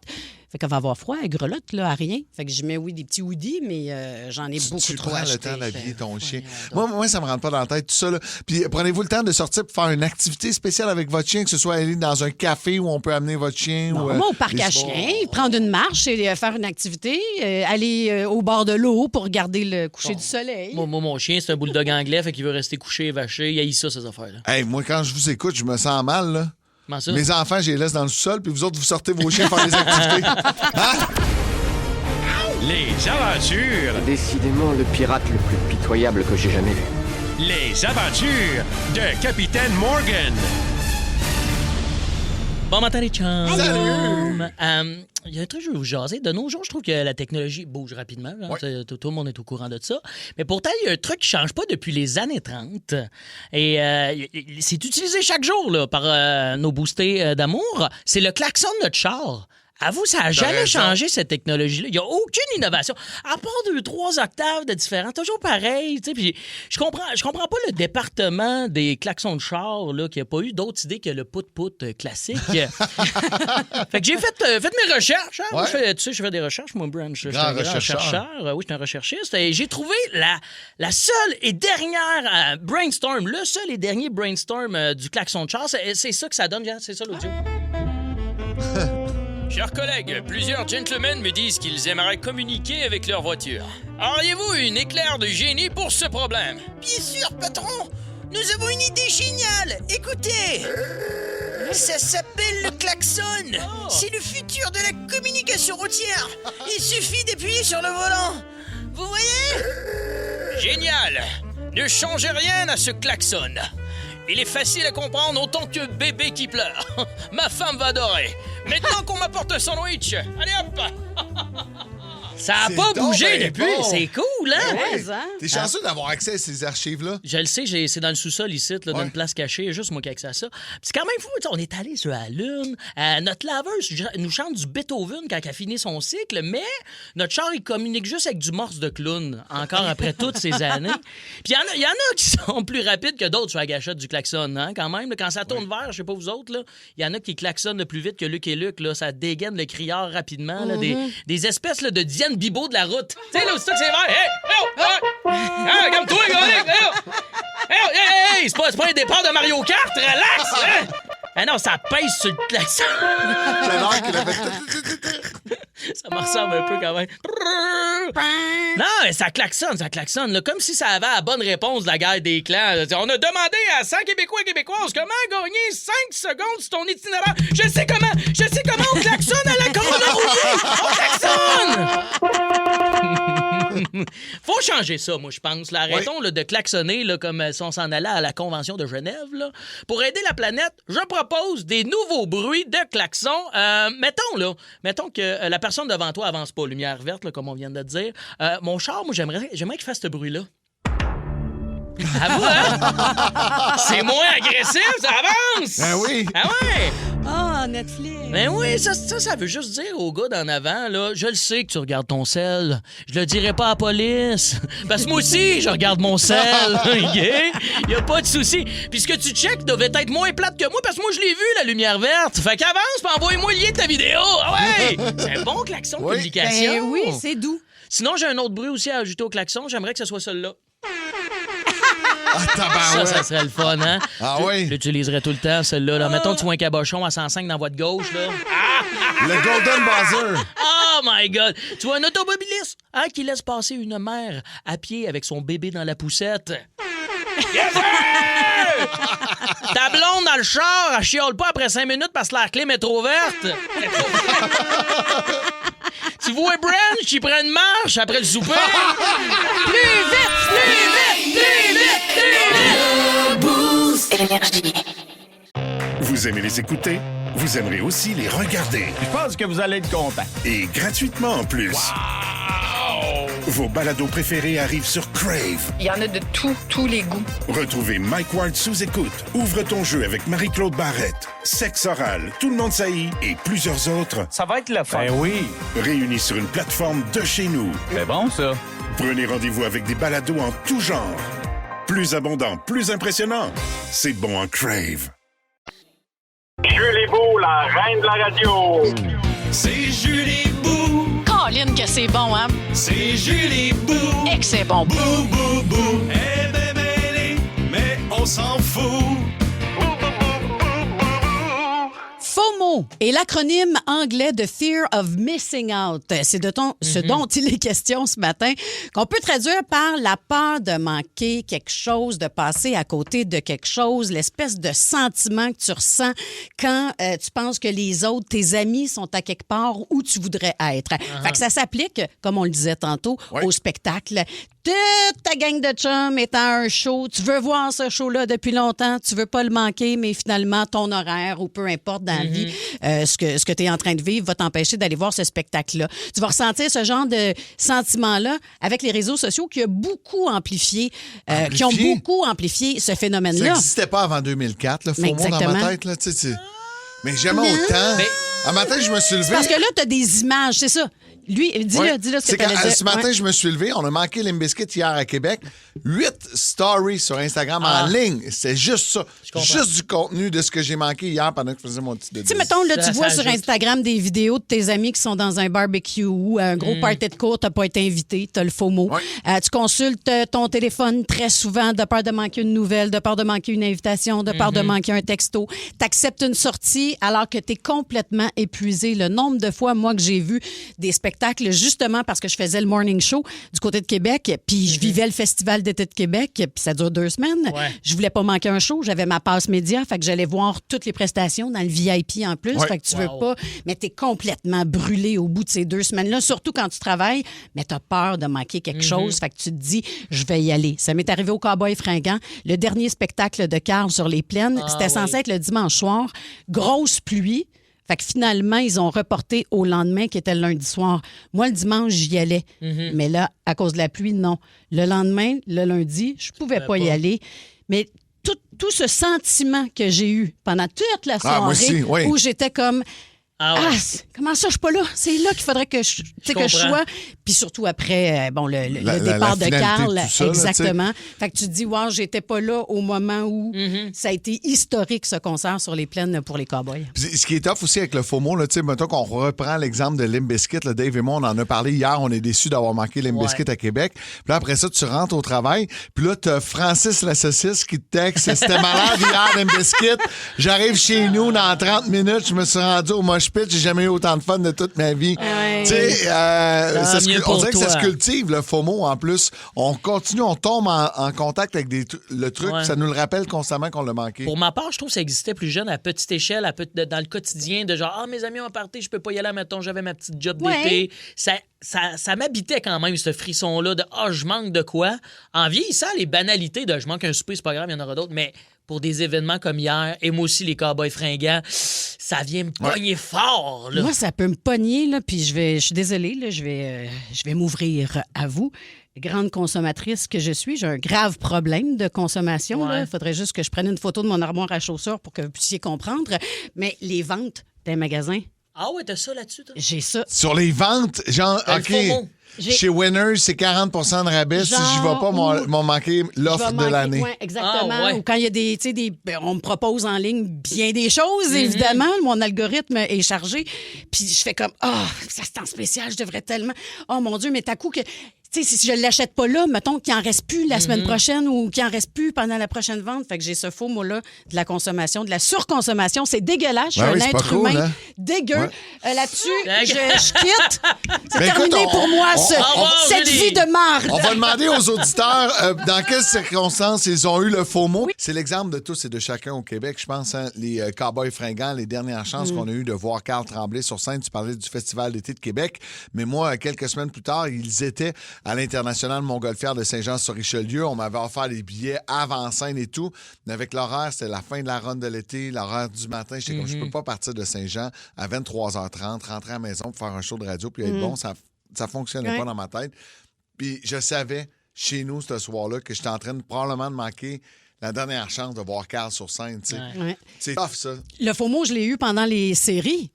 Fait qu'elle va avoir froid, elle grelotte là, à rien. Fait que je mets, des petits hoodies, mais j'en ai beaucoup trop acheté. Tu prends le temps d'habiller ton chien. Moi, ça me rentre pas dans la tête, tout ça. Là. Puis prenez-vous le temps de sortir pour faire une activité spéciale avec votre chien, que ce soit aller dans un café où on peut amener votre chien. Non, ou, moi, au parc à chiens, prendre une marche et faire une activité, aller au bord de l'eau pour regarder le coucher du soleil. Moi, mon chien, c'est un bulldog anglais, fait qu'il veut rester couché, vaché. Il haït ça, ces affaires-là. Hey, moi, quand je vous écoute, je me sens mal, là. Comment ça? Mes enfants, je les laisse dans le sous-sol, puis vous autres, vous sortez vos chiens faire des activités. Hein? Les aventures. Décidément le pirate le plus pitoyable que j'ai jamais vu. Les aventures de Capitaine Morgan. Bon matin, les chums. Salut! Il y a un truc que je veux vous jaser. De nos jours, je trouve que la technologie bouge rapidement. Ouais. Tout le monde est au courant de ça. Mais pourtant, il y a un truc qui ne change pas depuis les années 30. Et c'est utilisé chaque jour là, par nos boostés d'amour. C'est le klaxon de notre char. À vous, ça n'a jamais changé, cette technologie-là. Il n'y a aucune innovation. À part 2-3 octaves de différents, toujours pareil. Puis je comprends pas le département des klaxons de char là, qui n'a pas eu d'autres idées que le pout-pout classique. Fait que j'ai fait mes recherches. Hein. Ouais. Je fais des recherches, moi, Branch. Je suis un rechercheur. Oui, je suis un recherchiste. Et j'ai trouvé la seule et dernière brainstorm, le seul et dernier brainstorm du klaxon de char. C'est ça que ça donne, c'est ça l'audio. Chers collègues, plusieurs gentlemen me disent qu'ils aimeraient communiquer avec leur voiture. Auriez-vous une éclair de génie pour ce problème? Bien sûr, patron! Nous avons une idée géniale! Écoutez! Ça s'appelle le klaxon! C'est le futur de la communication routière! Il suffit d'appuyer sur le volant! Vous voyez? Génial! Ne changez rien à ce klaxon! Il est facile à comprendre autant que bébé qui pleure. Ma femme va adorer. Maintenant qu'on m'apporte un sandwich, allez hop! Ça n'a pas bougé depuis. Bon. C'est cool, hein? Ouais. T'es chanceux d'avoir accès à ces archives-là. Je le sais, c'est dans le sous-sol ici, là, dans une place cachée. Juste moi qui ai accès à ça. C'est quand même fou. On est allé sur la Lune. Notre laveuse nous chante du Beethoven quand elle a fini son cycle, mais notre char, il communique juste avec du morse de clown, encore après toutes ces années. Puis il y en a qui sont plus rapides que d'autres sur la gâchette du klaxon, hein, quand même. Là, quand ça tourne vert, je sais pas vous autres, il y en a qui klaxonnent plus vite que Luc et Luc. Là, ça dégaine le criard rapidement. Là, des espèces là, de Diane Bibo de la route. Tu sais, là, c'est ça que c'est vert. Hey, comme toi, hey, c'est pas un départ de Mario Kart, relax, hein? Ah non, ça pèse sur le klaxon. Ça me ressemble un peu quand même. Non, mais ça klaxonne, là, comme si ça avait la bonne réponse de la guerre des clans. On a demandé à 100 Québécois et Québécoises comment gagner 5 secondes sur ton itinéraire. Je sais comment on klaxonne à la Corona rouillée. On klaxonne! Faut changer ça, moi, je pense. Là, arrêtons là, de klaxonner là, comme si on s'en allait à la Convention de Genève. Là. Pour aider la planète, je propose des nouveaux bruits de klaxon. Mettons que la personne devant toi avance pas, lumière verte, là, comme on vient de dire. Mon char, moi, j'aimerais qu'il fasse ce bruit-là. À vous, hein? C'est moins agressif, ça avance! Ben oui! Ah ouais! Ah, Netflix! Ben oui, ça veut juste dire au gars d'en avant, là, je le sais que tu regardes ton sel. Je le dirai pas à la police. Parce que moi aussi, je regarde mon sel. Il y a pas de souci. Puis ce que tu checkes devait être moins plate que moi, parce que moi, je l'ai vu, la lumière verte. Fait qu'avance, puis envoie-moi le lien de ta vidéo. Ah ouais! C'est un bon klaxon de publication. Ben oui, c'est doux. Sinon, j'ai un autre bruit aussi à ajouter au klaxon. J'aimerais que ce soit celui-là. Ça serait le fun, hein? Ah oui? Je l'utiliserais tout le temps, celle-là. Là. Mettons, tu vois un cabochon à 105 dans votre gauche, là. Le Golden Buzzer. Oh my God! Tu vois un automobiliste qui laisse passer une mère à pied avec son bébé dans la poussette. Yes, ta blonde dans le char, elle chiale pas après 5 minutes parce que la clim est trop verte. Tu vois Branch qui prend une marche après le souper. Plus vite, plus vite, plus vite, plus vite! Le Boost Énergie. Vous aimez les écouter? Vous aimerez aussi les regarder. Je pense que vous allez être content. Et gratuitement en plus. Wow! Vos balados préférés arrivent sur Crave. Il y en a de tous les goûts. Retrouvez Mike Ward sous écoute, Ouvre ton jeu avec Marie-Claude Barrette, Sexe oral, Tout le monde saillit et plusieurs autres. Ça va être le fun. Ben oui. Réunis sur une plateforme de chez nous. C'est bon, ça. Prenez rendez-vous avec des balados en tout genre. Plus abondant, plus impressionnant. C'est bon en Crave. Julie Beau, la reine de la radio. C'est Julie Bou. Colline que c'est bon, hein? C'est Julie Bou. Et que c'est bon. Bou, bou, bou. Elle est mêlée, mais on s'en fout. FOMO est l'acronyme anglais de Fear of Missing Out. C'est de ce dont il est question ce matin, qu'on peut traduire par la peur de manquer quelque chose, de passer à côté de quelque chose, l'espèce de sentiment que tu ressens quand tu penses que les autres, tes amis, sont à quelque part où tu voudrais être. Fait que ça s'applique, comme on le disait tantôt, au spectacle. Toute ta gang de chums est à un show. Tu veux voir ce show-là depuis longtemps. Tu veux pas le manquer, mais finalement, ton horaire ou peu importe dans la vie, ce que tu es en train de vivre va t'empêcher d'aller voir ce spectacle-là. Tu vas ressentir ce genre de sentiment-là avec les réseaux sociaux qui ont beaucoup amplifié ce phénomène-là. Ça n'existait pas avant 2004, le FOMO dans ma tête. Là, mais jamais autant. À matin, je me suis levé. C'est parce que là, tu as des images, c'est ça. Lui, dis-le ce que tu allais dire. Ce matin, je me suis levé. On a manqué Limp Bizkit hier à Québec. 8 stories sur Instagram en ligne. C'est juste ça. Juste du contenu de ce que j'ai manqué hier pendant que je faisais mon petit déjeuner. Tu sais, mettons, là, tu vois sur Instagram des vidéos de tes amis qui sont dans un barbecue ou un gros party de cour, t'as pas été invité, t'as le FOMO. Tu consultes ton téléphone très souvent de peur de manquer une nouvelle, de peur de manquer une invitation, de peur de manquer un texto. T'acceptes une sortie alors que t'es complètement épuisé. Le nombre de fois, moi, que j'ai vu des spectacles justement parce que je faisais le morning show du côté de Québec, puis je vivais le festival d'été de Québec, puis ça dure 2 semaines. Je voulais pas manquer un show, j'avais ma passe média, fait que j'allais voir toutes les prestations dans le VIP en plus, fait que tu veux pas, mais t'es complètement brûlé au bout de ces 2 semaines-là, surtout quand tu travailles, mais t'as peur de manquer quelque chose, fait que tu te dis, je vais y aller. Ça m'est arrivé au Cowboy Fringant, le dernier spectacle de Carl sur les plaines, c'était censé être le dimanche soir, grosse pluie. Fait que finalement, ils ont reporté au lendemain, qui était le lundi soir. Moi, le dimanche, j'y allais. Mais là, à cause de la pluie, non. Le lendemain, le lundi, je pouvais pas y aller. Mais tout ce sentiment que j'ai eu pendant toute la soirée, où j'étais comme... comment ça, je suis pas là? C'est là qu'il faudrait que je sois. Puis surtout après, le départ de Carl. Exactement. Là, fait que tu te dis, wow, j'étais pas là au moment où ça a été historique, ce concert sur les plaines pour les Cowboys. Puis, ce qui est tough aussi avec le FOMO, mettons qu'on reprend l'exemple de Limp Bizkit, là, Dave et moi, on en a parlé hier, on est déçus d'avoir manqué Limp Bizkit à Québec. Puis là, après ça, tu rentres au travail, puis là, t'as Francis la saucisse qui te texte, c'était malade hier, Limp Bizkit. J'arrive chez nous dans 30 minutes, je me suis rendu au mosh pit, j'ai jamais eu autant de fun de toute ma vie. Tu sais, on dirait que ça se cultive, le FOMO, en plus. On continue, on tombe en contact avec le truc, ça nous le rappelle constamment qu'on l'a manqué. Pour ma part, je trouve que ça existait plus jeune, à petite échelle, dans le quotidien, de genre, mes amis ont parti, je peux pas y aller, mettons, j'avais ma petite job d'été. Ça m'habitait quand même, ce frisson-là de « je manque de quoi ». En vieillissant, les banalités de « je manque un souper, c'est pas grave, il y en aura d'autres », mais pour des événements comme hier, et moi aussi, les Cowboys Fringants, ça vient me pogner fort. Là. Moi, ça peut me pogner, là, puis je suis désolée, là, je vais m'ouvrir à vous. Grande consommatrice que je suis, j'ai un grave problème de consommation. Il faudrait juste que je prenne une photo de mon armoire à chaussures pour que vous puissiez comprendre. Mais les ventes d'un magasin... Ah ouais, t'as ça là-dessus, toi? J'ai ça. Sur les ventes, genre, OK, chez Winners, c'est 40 de rabais. Si je vais pas, m'ont manqué l'offre de l'année. Ouais, exactement. Ou quand il y a on me propose en ligne bien des choses, évidemment. Mon algorithme est chargé. Puis je fais comme, ça c'est en spécial, je devrais tellement... Oh mon Dieu, mais t'as coup que... Tu sais, si je ne l'achète pas là, mettons qu'il n'en reste plus la semaine prochaine ou qu'il n'en reste plus pendant la prochaine vente. Fait que j'ai ce faux mot-là de la consommation, de la surconsommation. C'est dégueulasse. Je suis un être humain dégueu. Là-dessus, je quitte. C'est terminé pour moi, cette vie de marde. On va demander aux auditeurs dans quelles circonstances ils ont eu le faux mot. Oui. C'est l'exemple de tous et de chacun au Québec, je pense. Hein, les Cowboys fringants, les dernières chances qu'on a eues de voir Carl Tremblay sur scène. Tu parlais du Festival d'été de Québec. Mais moi, quelques semaines plus tard, ils étaient à l'International Montgolfière de Saint-Jean-sur-Richelieu. On m'avait offert les billets avant scène et tout. Mais avec l'horaire, c'était la fin de la run de l'été, l'horaire du matin. J'étais comme, je peux pas partir de Saint-Jean à 23h30, rentrer à la maison pour faire un show de radio puis être bon. Ça fonctionnait pas dans ma tête. Puis je savais, chez nous, ce soir-là, que j'étais en train probablement de manquer la dernière chance de voir Carl sur scène. C'est tough, ça. Le faux mot, je l'ai eu pendant les séries.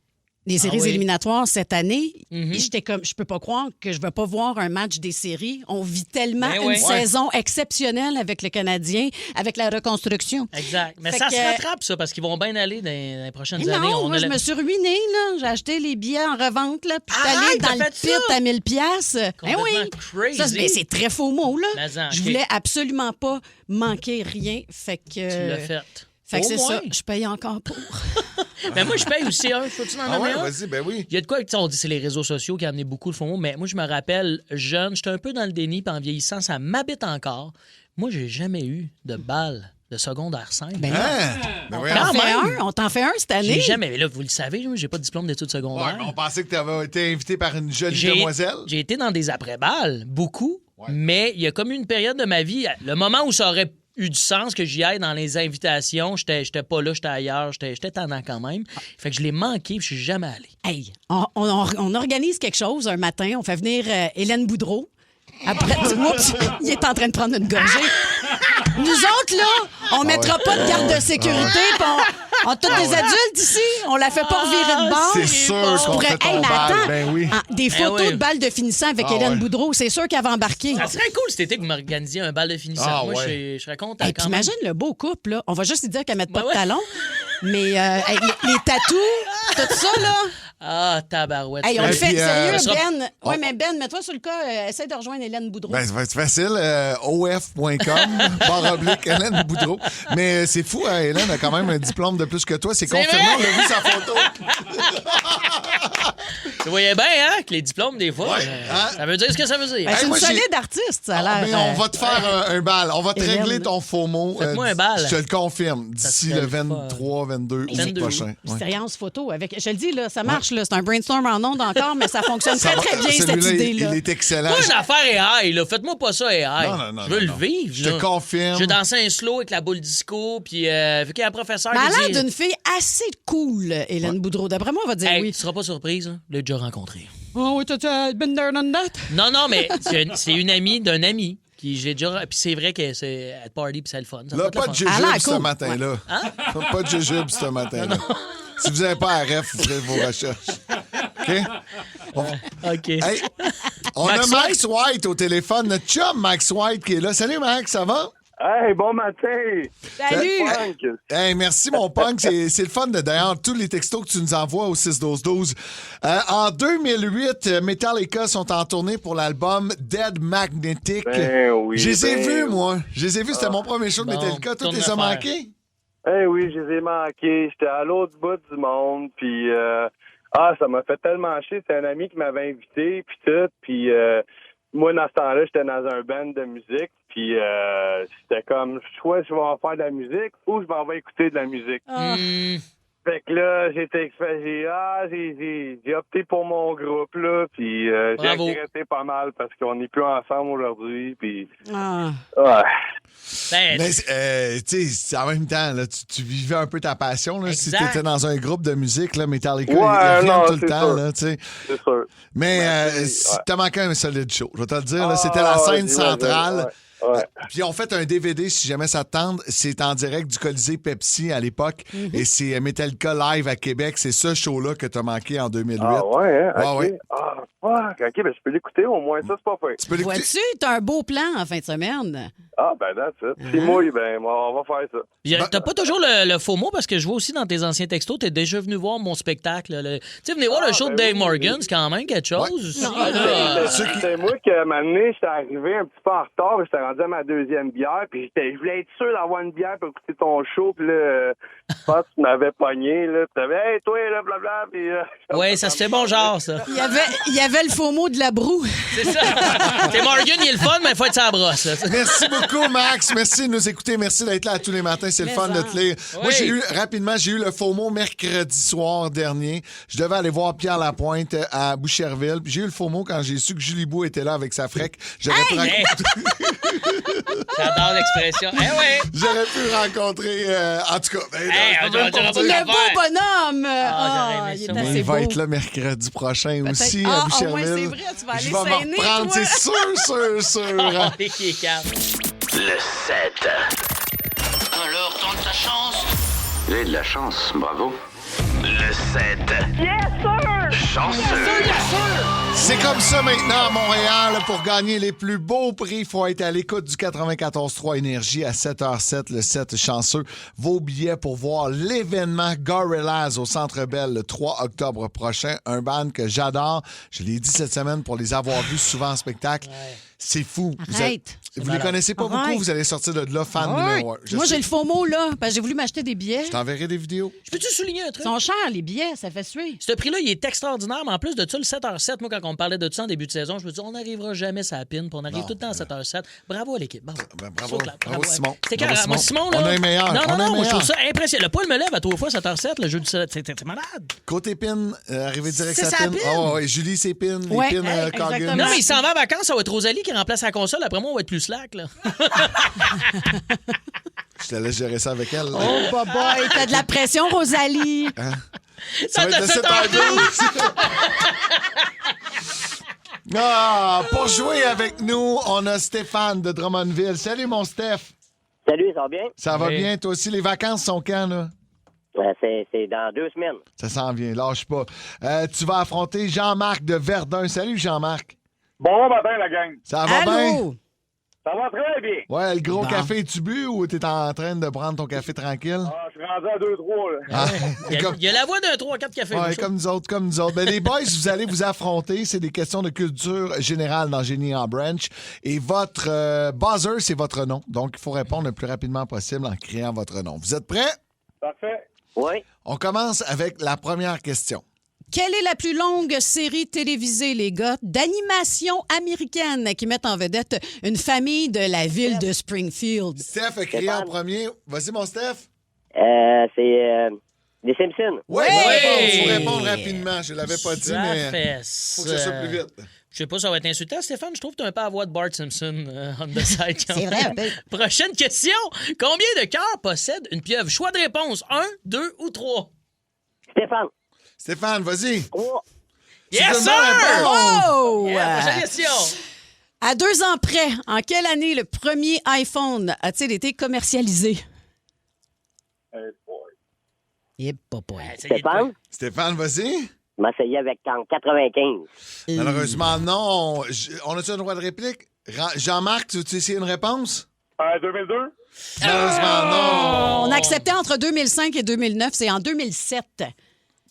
Les séries éliminatoires cette année, j'étais comme, je peux pas croire que je vais pas voir un match des séries. On vit tellement une saison exceptionnelle avec le Canadien, avec la reconstruction. Exact. Mais ça se rattrape, ça, parce qu'ils vont bien aller dans les prochaines années. Non, moi, je me suis ruinée, là. J'ai acheté les billets en revente, là, puis allé dans le pit à 1000 $. Crazy. Ça, c'est très faux maux, là. Je voulais absolument pas manquer rien, fait que... Tu l'as fait. Fait que c'est ça, je paye encore pour. Mais moi, je paye aussi un. Faut-tu m'en nommer un? Vas-y, ben oui. Il y a de quoi, on dit c'est les réseaux sociaux qui ont amené beaucoup de faux mots, mais moi, je me rappelle, jeune, j'étais un peu dans le déni, puis en vieillissant, ça m'habite encore. Moi, j'ai jamais eu de balle de secondaire 5. Ben on t'en fait un cette année. J'ai jamais, mais là, vous le savez, j'ai pas de diplôme d'études secondaires. On pensait que tu avais été invité par une jolie demoiselle. J'ai été dans des après-balles, beaucoup, mais il y a comme une période de ma vie, le moment où ça aurait eu du sens que j'y aille dans les invitations. J'étais pas là, j'étais ailleurs, j'étais tendant quand même. Fait que je l'ai manqué, puis je suis jamais allé. Hey, on organise quelque chose un matin, on fait venir Hélène Boudreau. Après, oups, il est en train de prendre une gorgée. Nous autres, là, on mettra pas de garde de sécurité, puis on a tous des adultes ici, on la fait pas revirer de bord. C'est sûr qu'on fait ton balle, ben oui. Des photos de balles de finissant avec Hélène Boudreau, c'est sûr qu'elle va embarquer. Ça serait cool cet été que vous m'organisiez un bal de finissant. Moi, je serais content. Puis imagine le beau couple, là. On va juste lui dire qu'elle ne mette pas de talons, mais les tatous, tout ça, là... Ah, tabarouette. Hey, on le fait sérieux, Ben. Oui, mais Ben, mets-toi sur le cas. Essaye de rejoindre Hélène Boudreau. Ben, c'est facile. of.com, Hélène Boudreau. Mais c'est fou, hein, Hélène a quand même un diplôme de plus que toi. C'est confirmé, on a vu sa photo. Tu voyais bien, hein, que les diplômes, des fois, ça veut dire ce que ça veut dire. Ben, c'est une solide artiste, ça a l'air. Mais on va te faire un bal. On va te régler ton faux mot. Faites-moi un bal. Je te le confirme. D'ici le 23, 22 août prochain. Expérience photo. Je te le dis, là, ça marche. Là, c'est un brainstorm en ondes encore, mais ça fonctionne très bien, cette idée-là. Il est excellent. Pas une affaire AI, là. Faites-moi pas ça AI. Non, je veux le vivre. Je te confirme. Je dansais un slow avec la boule disco, puis vu qu'il y a un professeur qui dit... elle a l'air d'une fille assez cool, Hélène Boudreau. D'après moi, on va dire oui. Tu seras pas surprise, hein? Je l'ai déjà rencontré. Oh oui, t'as been there, done that? Non, mais c'est une amie d'un ami. Puis j'ai déjà. Puis c'est vrai que c'est à party puis c'est le fun. Là, pas de jujube ce matin-là. Pas de jujube ce matin-là. Si vous n'avez pas RF, vous ferez vos recherches. OK? OK. Hey, on a Max White au téléphone. Notre chum Max White qui est là. Salut, Max, ça va? Hey, bon matin! Salut! Hey, merci, mon punk. C'est le fun, d'ailleurs, tous les textos que tu nous envoies au 6-12-12. En 2008, Metallica sont en tournée pour l'album Dead Magnetic. Ben oui. Je les ai vus, moi. Je les ai vus, c'était mon premier show de Metallica. Toi, tu les as manqués? Eh oui, je les ai manqués. J'étais à l'autre bout du monde, puis... ça m'a fait tellement chier. C'était un ami qui m'avait invité, puis tout, puis... moi, dans ce temps-là, j'étais dans un band de musique, puis c'était comme, soit je vais en faire de la musique ou je m'en vais écouter de la musique. Fait que là, j'ai opté pour mon groupe, là, puis j'ai regretté pas mal parce qu'on n'est plus ensemble aujourd'hui, puis... Mais, tu sais, en même temps, là, tu vivais un peu ta passion, là, si tu étais dans un groupe de musique, là, Metallica, ils reviennent tout le temps, là, tu sais. C'est sûr. Mais t'as manqué un solide show, je vais te le dire, là, c'était la scène centrale. Puis on fait un DVD, si jamais ça te tente. C'est en direct du Colisée Pepsi à l'époque. Et c'est Metallica Live à Québec. C'est ce show-là que t'as manqué en 2008. Ah ouais, hein? OK. Ouais. Ah, fuck. OK, ben je peux l'écouter au moins. Ça, c'est pas fait. Vois-tu, t'as un beau plan en fin de semaine. Ah, ben, that's it. Si mouille, ben, on va faire ça. T'as pas toujours le faux mot parce que je vois aussi dans tes anciens textos, t'es déjà venu voir mon spectacle. Tu sais, venez voir le show de Dave Morgan, c'est quand même quelque chose. Aussi, C'est moi qui, à un moment donné, j'étais arrivé un petit peu en retard, j'étais rendu à ma deuxième bière, puis je voulais être sûr d'avoir une bière pour écouter ton show, puis là, je pense que tu m'avais pogné, là, puis t'avais, hey, toi, là, blabla, puis... ouais, ça se fait bon genre, ça. Il y avait le faux mot de la broue. C'est ça. T'es Morgan, il est le fun, mais il faut être sa brosse. Merci beaucoup, Max. Merci de nous écouter. Merci d'être là tous les matins. C'est le fun de te lire. Oui. Moi, j'ai eu le faux mot mercredi soir dernier. Je devais aller voir Pierre Lapointe à Boucherville. Puis j'ai eu le faux mot quand j'ai su que Julie Beau était là avec sa frec. J'aurais pu J'adore l'expression. Ouais. J'aurais pu rencontrer... en tout cas... le beau bonhomme! Il est assez il va beau. être là mercredi prochain Peut-être. aussi à Boucherville. Ouais, c'est vrai, tu vas aller Je vais me saigner, reprendre, toi. c'est sûr. Le 7. Alors, tente ta chance. Vous avez de la chance, bravo. Le 7. Yes, sir! Chanceux. C'est comme ça maintenant à Montréal. Pour gagner les plus beaux prix, il faut être à l'écoute du 94.3 Énergie à 7h07, le 7 chanceux. Vos billets pour voir l'événement Gorillaz au Centre Bell le 3 octobre prochain. Un band que j'adore. Je l'ai dit cette semaine pour les avoir vus souvent en spectacle. Ouais. C'est fou. Arrête. Vous les connaissez pas beaucoup, vous allez sortir de là fan numéro 1. Moi, j'ai le faux mot, là, parce que j'ai voulu m'acheter des billets. Je t'enverrai des vidéos. Je peux-tu souligner un truc? Ils sont chers, les billets, ça fait suer. Ce prix-là, il est extraordinaire, mais en plus de ça, le 7h07, moi, quand on me parlait de ça en début de saison, je me dis, on n'arrivera jamais à la pin, puis on arrive tout le temps à 7h07. Bravo à l'équipe. Bravo. Bravo, Simon. C'est carrément. Moi, Simon, là. On a les meilleurs. Non, moi, je trouve ça impressionnant. Le poil me lève à 3 fois 7h07, le jeu du 7. C'est malade. Côté pin, arrivé direct C'est à sa pin. pin. Oh, ouais, Julie, c'est pin. Ouais, les pins Coggins. Non, mais il s'en va en vacances, ça va être Rosalie qui remplace la console. Après moi, on va être plus slack, là. Je te laisse gérer ça avec elle. Là. Oh, boy, t'as de la pression, Rosalie. Hein? Ça va être de 7h12. Pour jouer avec nous, on a Stéphane de Drummondville. Salut, mon Steph. Salut, ça va bien? Ça va bien, toi aussi. Les vacances sont quand, là? C'est dans 2 semaines. Ça s'en vient, lâche pas. Tu vas affronter Jean-Marc de Verdun. Salut, Jean-Marc. Bon matin, la gang. Ça va bien? Ça va très bien. Ouais, le gros café, tu bu ou t'es en train de prendre ton café tranquille? Ah, je suis rendu à 2-3, là. Ah, Il y a la voix d'un 3-4 cafés. Ouais, comme nous autres. Ben, les boys, vous allez vous affronter. C'est des questions de culture générale dans Génie en Branch. Et votre buzzer, c'est votre nom. Donc, il faut répondre le plus rapidement possible en criant votre nom. Vous êtes prêts? Parfait. Oui. On commence avec la première question. Quelle est la plus longue série télévisée, les gars, d'animation américaine qui met en vedette une famille de la ville de Springfield? Steph a crié en premier. Vas-y, mon Steph. C'est les Simpsons. Oui! Il faut répondre rapidement. Je ne l'avais pas dit, mais faut que ça soit plus vite. Je sais pas, ça va être insultant. Stéphane, je trouve que tu as un peu à voix de Bart Simpson on the side. C'est vrai, un peu. Prochaine question. Combien de cœurs possède une pieuvre? Choix de réponse. 1, 2 ou 3? Stéphane, vas-y. 3. Yes, sir! Oh! Prochaine question. À 2 ans près, en quelle année le premier iPhone a-t-il été commercialisé? Stéphane, vas-y. Je m'essayais avec en 95. Malheureusement, non. On a-tu un droit de réplique? Jean-Marc, tu veux essayer une réponse? 2002. Malheureusement, non. On a accepté entre 2005 et 2009. C'est en 2007.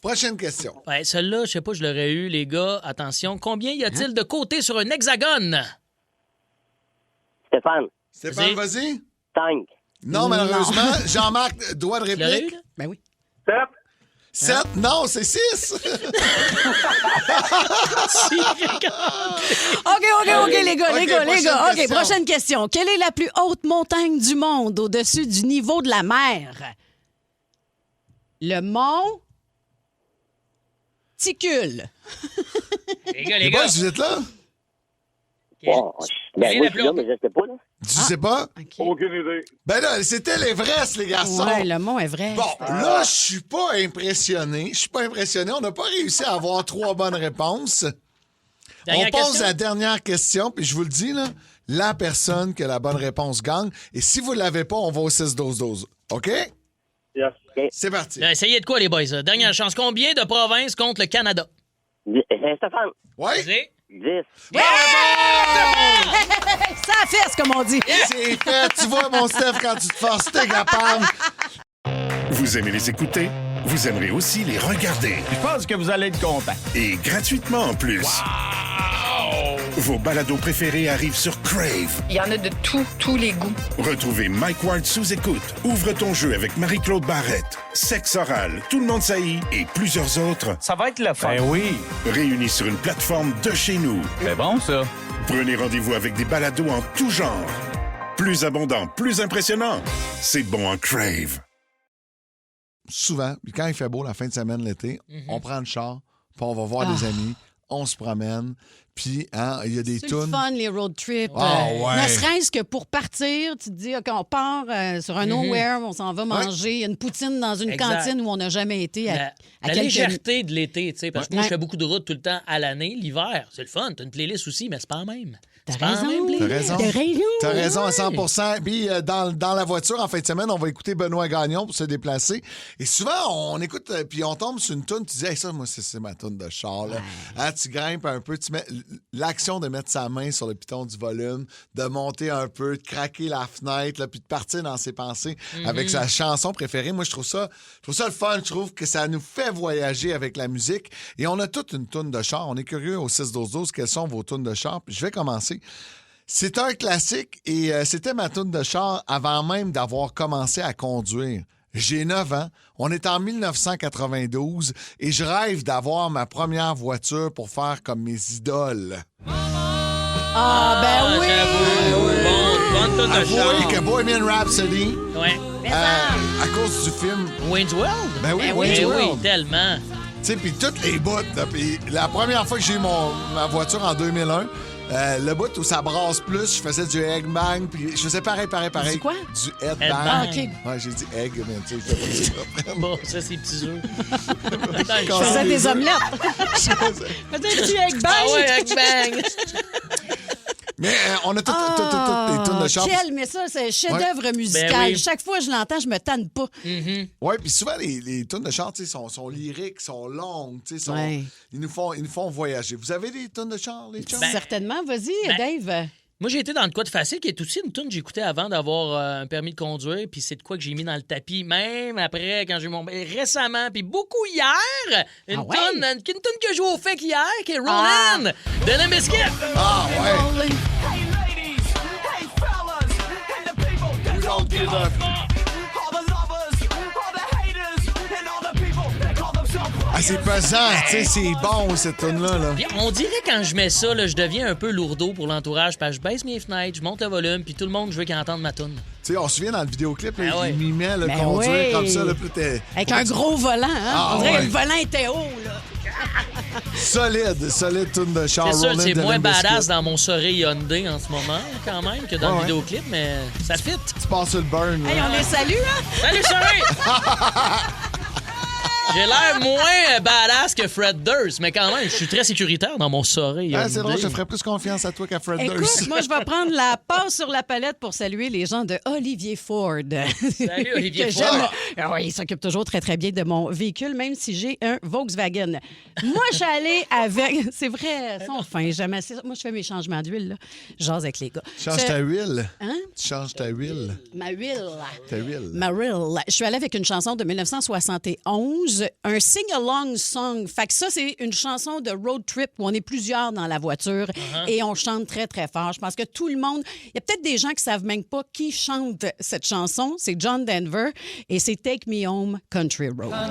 Prochaine question. Ouais, celle-là, je sais pas, je l'aurais eu, les gars. Attention, combien y a-t-il de côtés sur un hexagone? Stéphane, vas-y. 5. Non, malheureusement, Jean-Marc, droit de réplique. Ben oui. 7. 7? Non, c'est 6. OK, les gars. prochaine OK, question. prochaine question. Quelle est la plus haute montagne du monde au-dessus du niveau de la mer? Le mont Ticule. Les gars. Vous êtes là? Bon, ben oui, je suis là, mais je sais pas, là. Tu sais pas? Aucune idée. Ben là, c'était l'Everest, les garçons. Ouais, le mont Everest. Bon, là, je suis pas impressionné. On n'a pas réussi à avoir 3 bonnes réponses. Dernière On pose question. la dernière question, puis je vous le dis, là, la personne qui a la bonne réponse gagne. Et si vous ne l'avez pas, on va au 6-12-12. OK? Yes. C'est parti. Essayez de quoi, les boys? Dernière chance. Combien de provinces contre le Canada? Stéphane. Oui? Il 10. Ça a fait, comme on dit. C'est fait. Tu vois, mon Steph, quand tu te forces, t'es capable. Vous aimez les écouter? Vous aimerez aussi les regarder. Je pense que vous allez être content. Et gratuitement en plus. Wow! Vos balados préférés arrivent sur Crave. Il y en a de tous les goûts. Retrouvez Mike Ward sous écoute, Ouvre ton jeu avec Marie-Claude Barrette, Sexe oral, Tout le monde saillit et plusieurs autres. Ça va être le fun. Ben oui. Réunis sur une plateforme de chez nous. C'est bon, ça. Prenez rendez-vous avec des balados en tout genre. Plus abondant, plus impressionnant. C'est bon en Crave. Souvent, quand il fait beau la fin de semaine l'été, on prend le char, puis on va voir des amis, on se promène, puis il y a des C'est tunes. le fun, les road trips. Ouais. Ne serait-ce que pour partir, tu te dis, OK, on part sur un nowhere, on s'en va manger une poutine dans une cantine où on n'a jamais été. La légèreté de l'été, tu sais, parce que moi, je fais beaucoup de routes tout le temps à l'année. L'hiver, c'est le fun. T'as une playlist aussi, mais c'est pas la même. T'as raison. T'as raison à 100%. Puis dans la voiture, en fin de semaine, on va écouter Benoît Gagnon pour se déplacer. Et souvent, on écoute, puis on tombe sur une toune. Tu dis, hey, ça, moi, c'est ma toune de char. Là. Hein, tu grimpes un peu, tu mets l'action de mettre sa main sur le piton du volume, de monter un peu, de craquer la fenêtre, là, puis de partir dans ses pensées avec sa chanson préférée. Moi, je trouve ça le fun. Je trouve que ça nous fait voyager avec la musique. Et on a toute une toune de char. On est curieux au 6-12-12, quelles sont vos tounes de char. Puis je vais commencer. C'est un classique et c'était ma toune de char avant même d'avoir commencé à conduire. J'ai 9 ans, on est en 1992 et je rêve d'avoir ma première voiture pour faire comme mes idoles. Ah, ben oui! Bonne toune de char. Avouez que Bohemian Rhapsody, Ouais. à cause du film... Wayne's World? Ben oui, Ben Wayne's oui, World. tellement. Tu sais, puis toutes les bouts. Là, puis la première fois que j'ai eu ma voiture en 2001, le bout où ça brasse plus, je faisais du eggbang, puis je faisais pareil. Du quoi? Du headbang. Headbang. OK. Ouais, j'ai dit egg, mais tu sais, Bon, ça, c'est petits œufs. Je faisais des omelettes. Je faisais du egg bang. Ah ouais, egg bang. Mais on a toutes les tunes de char. Quel, mais ça, c'est chef-d'œuvre musical. Ben oui. Chaque fois que je l'entends, je me tanne pas. Oui, puis souvent, les tunes de char, tu sais, sont lyriques, sont longues, tu sais, ils nous font voyager. Vous avez des tunes de char, les chums? Certainement. Vas-y, Dave. Moi, j'ai été dans le quoi de facile, qui est aussi une toune que j'écoutais avant d'avoir un permis de conduire, puis c'est de quoi que j'ai mis dans le tapis, même après, quand j'ai eu mon... Récemment, puis beaucoup hier, une toune que je joue au FEC hier, qui est Rollin' de Limp Bizkit. Ah, ouais. Ah, c'est pesant, tu sais, c'est bon, cette tune-là. Là. Puis on dirait quand je mets ça, là, je deviens un peu lourdeau pour l'entourage, parce que je baisse mes fenêtres, je monte le volume, puis tout le monde, je veux qu'il entende ma toune. Tu sais, on se souvient dans le vidéoclip, là, ouais. il mimait le Ben conduire oui. comme ça. Là, puis Avec un gros volant, hein? Ah, On dirait ouais. que le volant était haut, là. solide tune de char. C'est sûr, Rollin' c'est de moins Limp Bizkit. badass dans mon Surrey Hyundai en ce moment, quand même, que dans le vidéoclip, mais ça fit. Tu passes sur le burn. Hey, là. on les salue, hein? Salut, Surrey! J'ai l'air moins badass que Fred Durst, mais quand même, je suis très sécuritaire dans mon Surrey Hyundai. Ah, c'est drôle, je te ferais plus confiance à toi qu'à Fred Écoute, Durst. moi, je vais prendre la passe sur la palette pour saluer les gens de Olivier Ford. Salut, Olivier Que Ford. j'aime. Ah oui, il s'occupe toujours très, très bien de mon véhicule, même si j'ai un Volkswagen. Moi, je suis allée avec... C'est vrai, ils sont fins, jamais assez. Moi, je fais mes changements d'huile, là. Je jase avec les gars. Tu changes ta huile. Hein? Tu changes ta huile. Ma huile. Ta huile. Ma huile. Je suis allée avec une chanson de 1971, un sing-along song. Fait que ça, c'est une chanson de road trip où on est plusieurs dans la voiture et on chante très, très fort. Je pense que tout le monde... Il y a peut-être des gens qui savent même pas qui chante cette chanson. C'est John Denver et c'est Take Me Home, Country Road. Ah,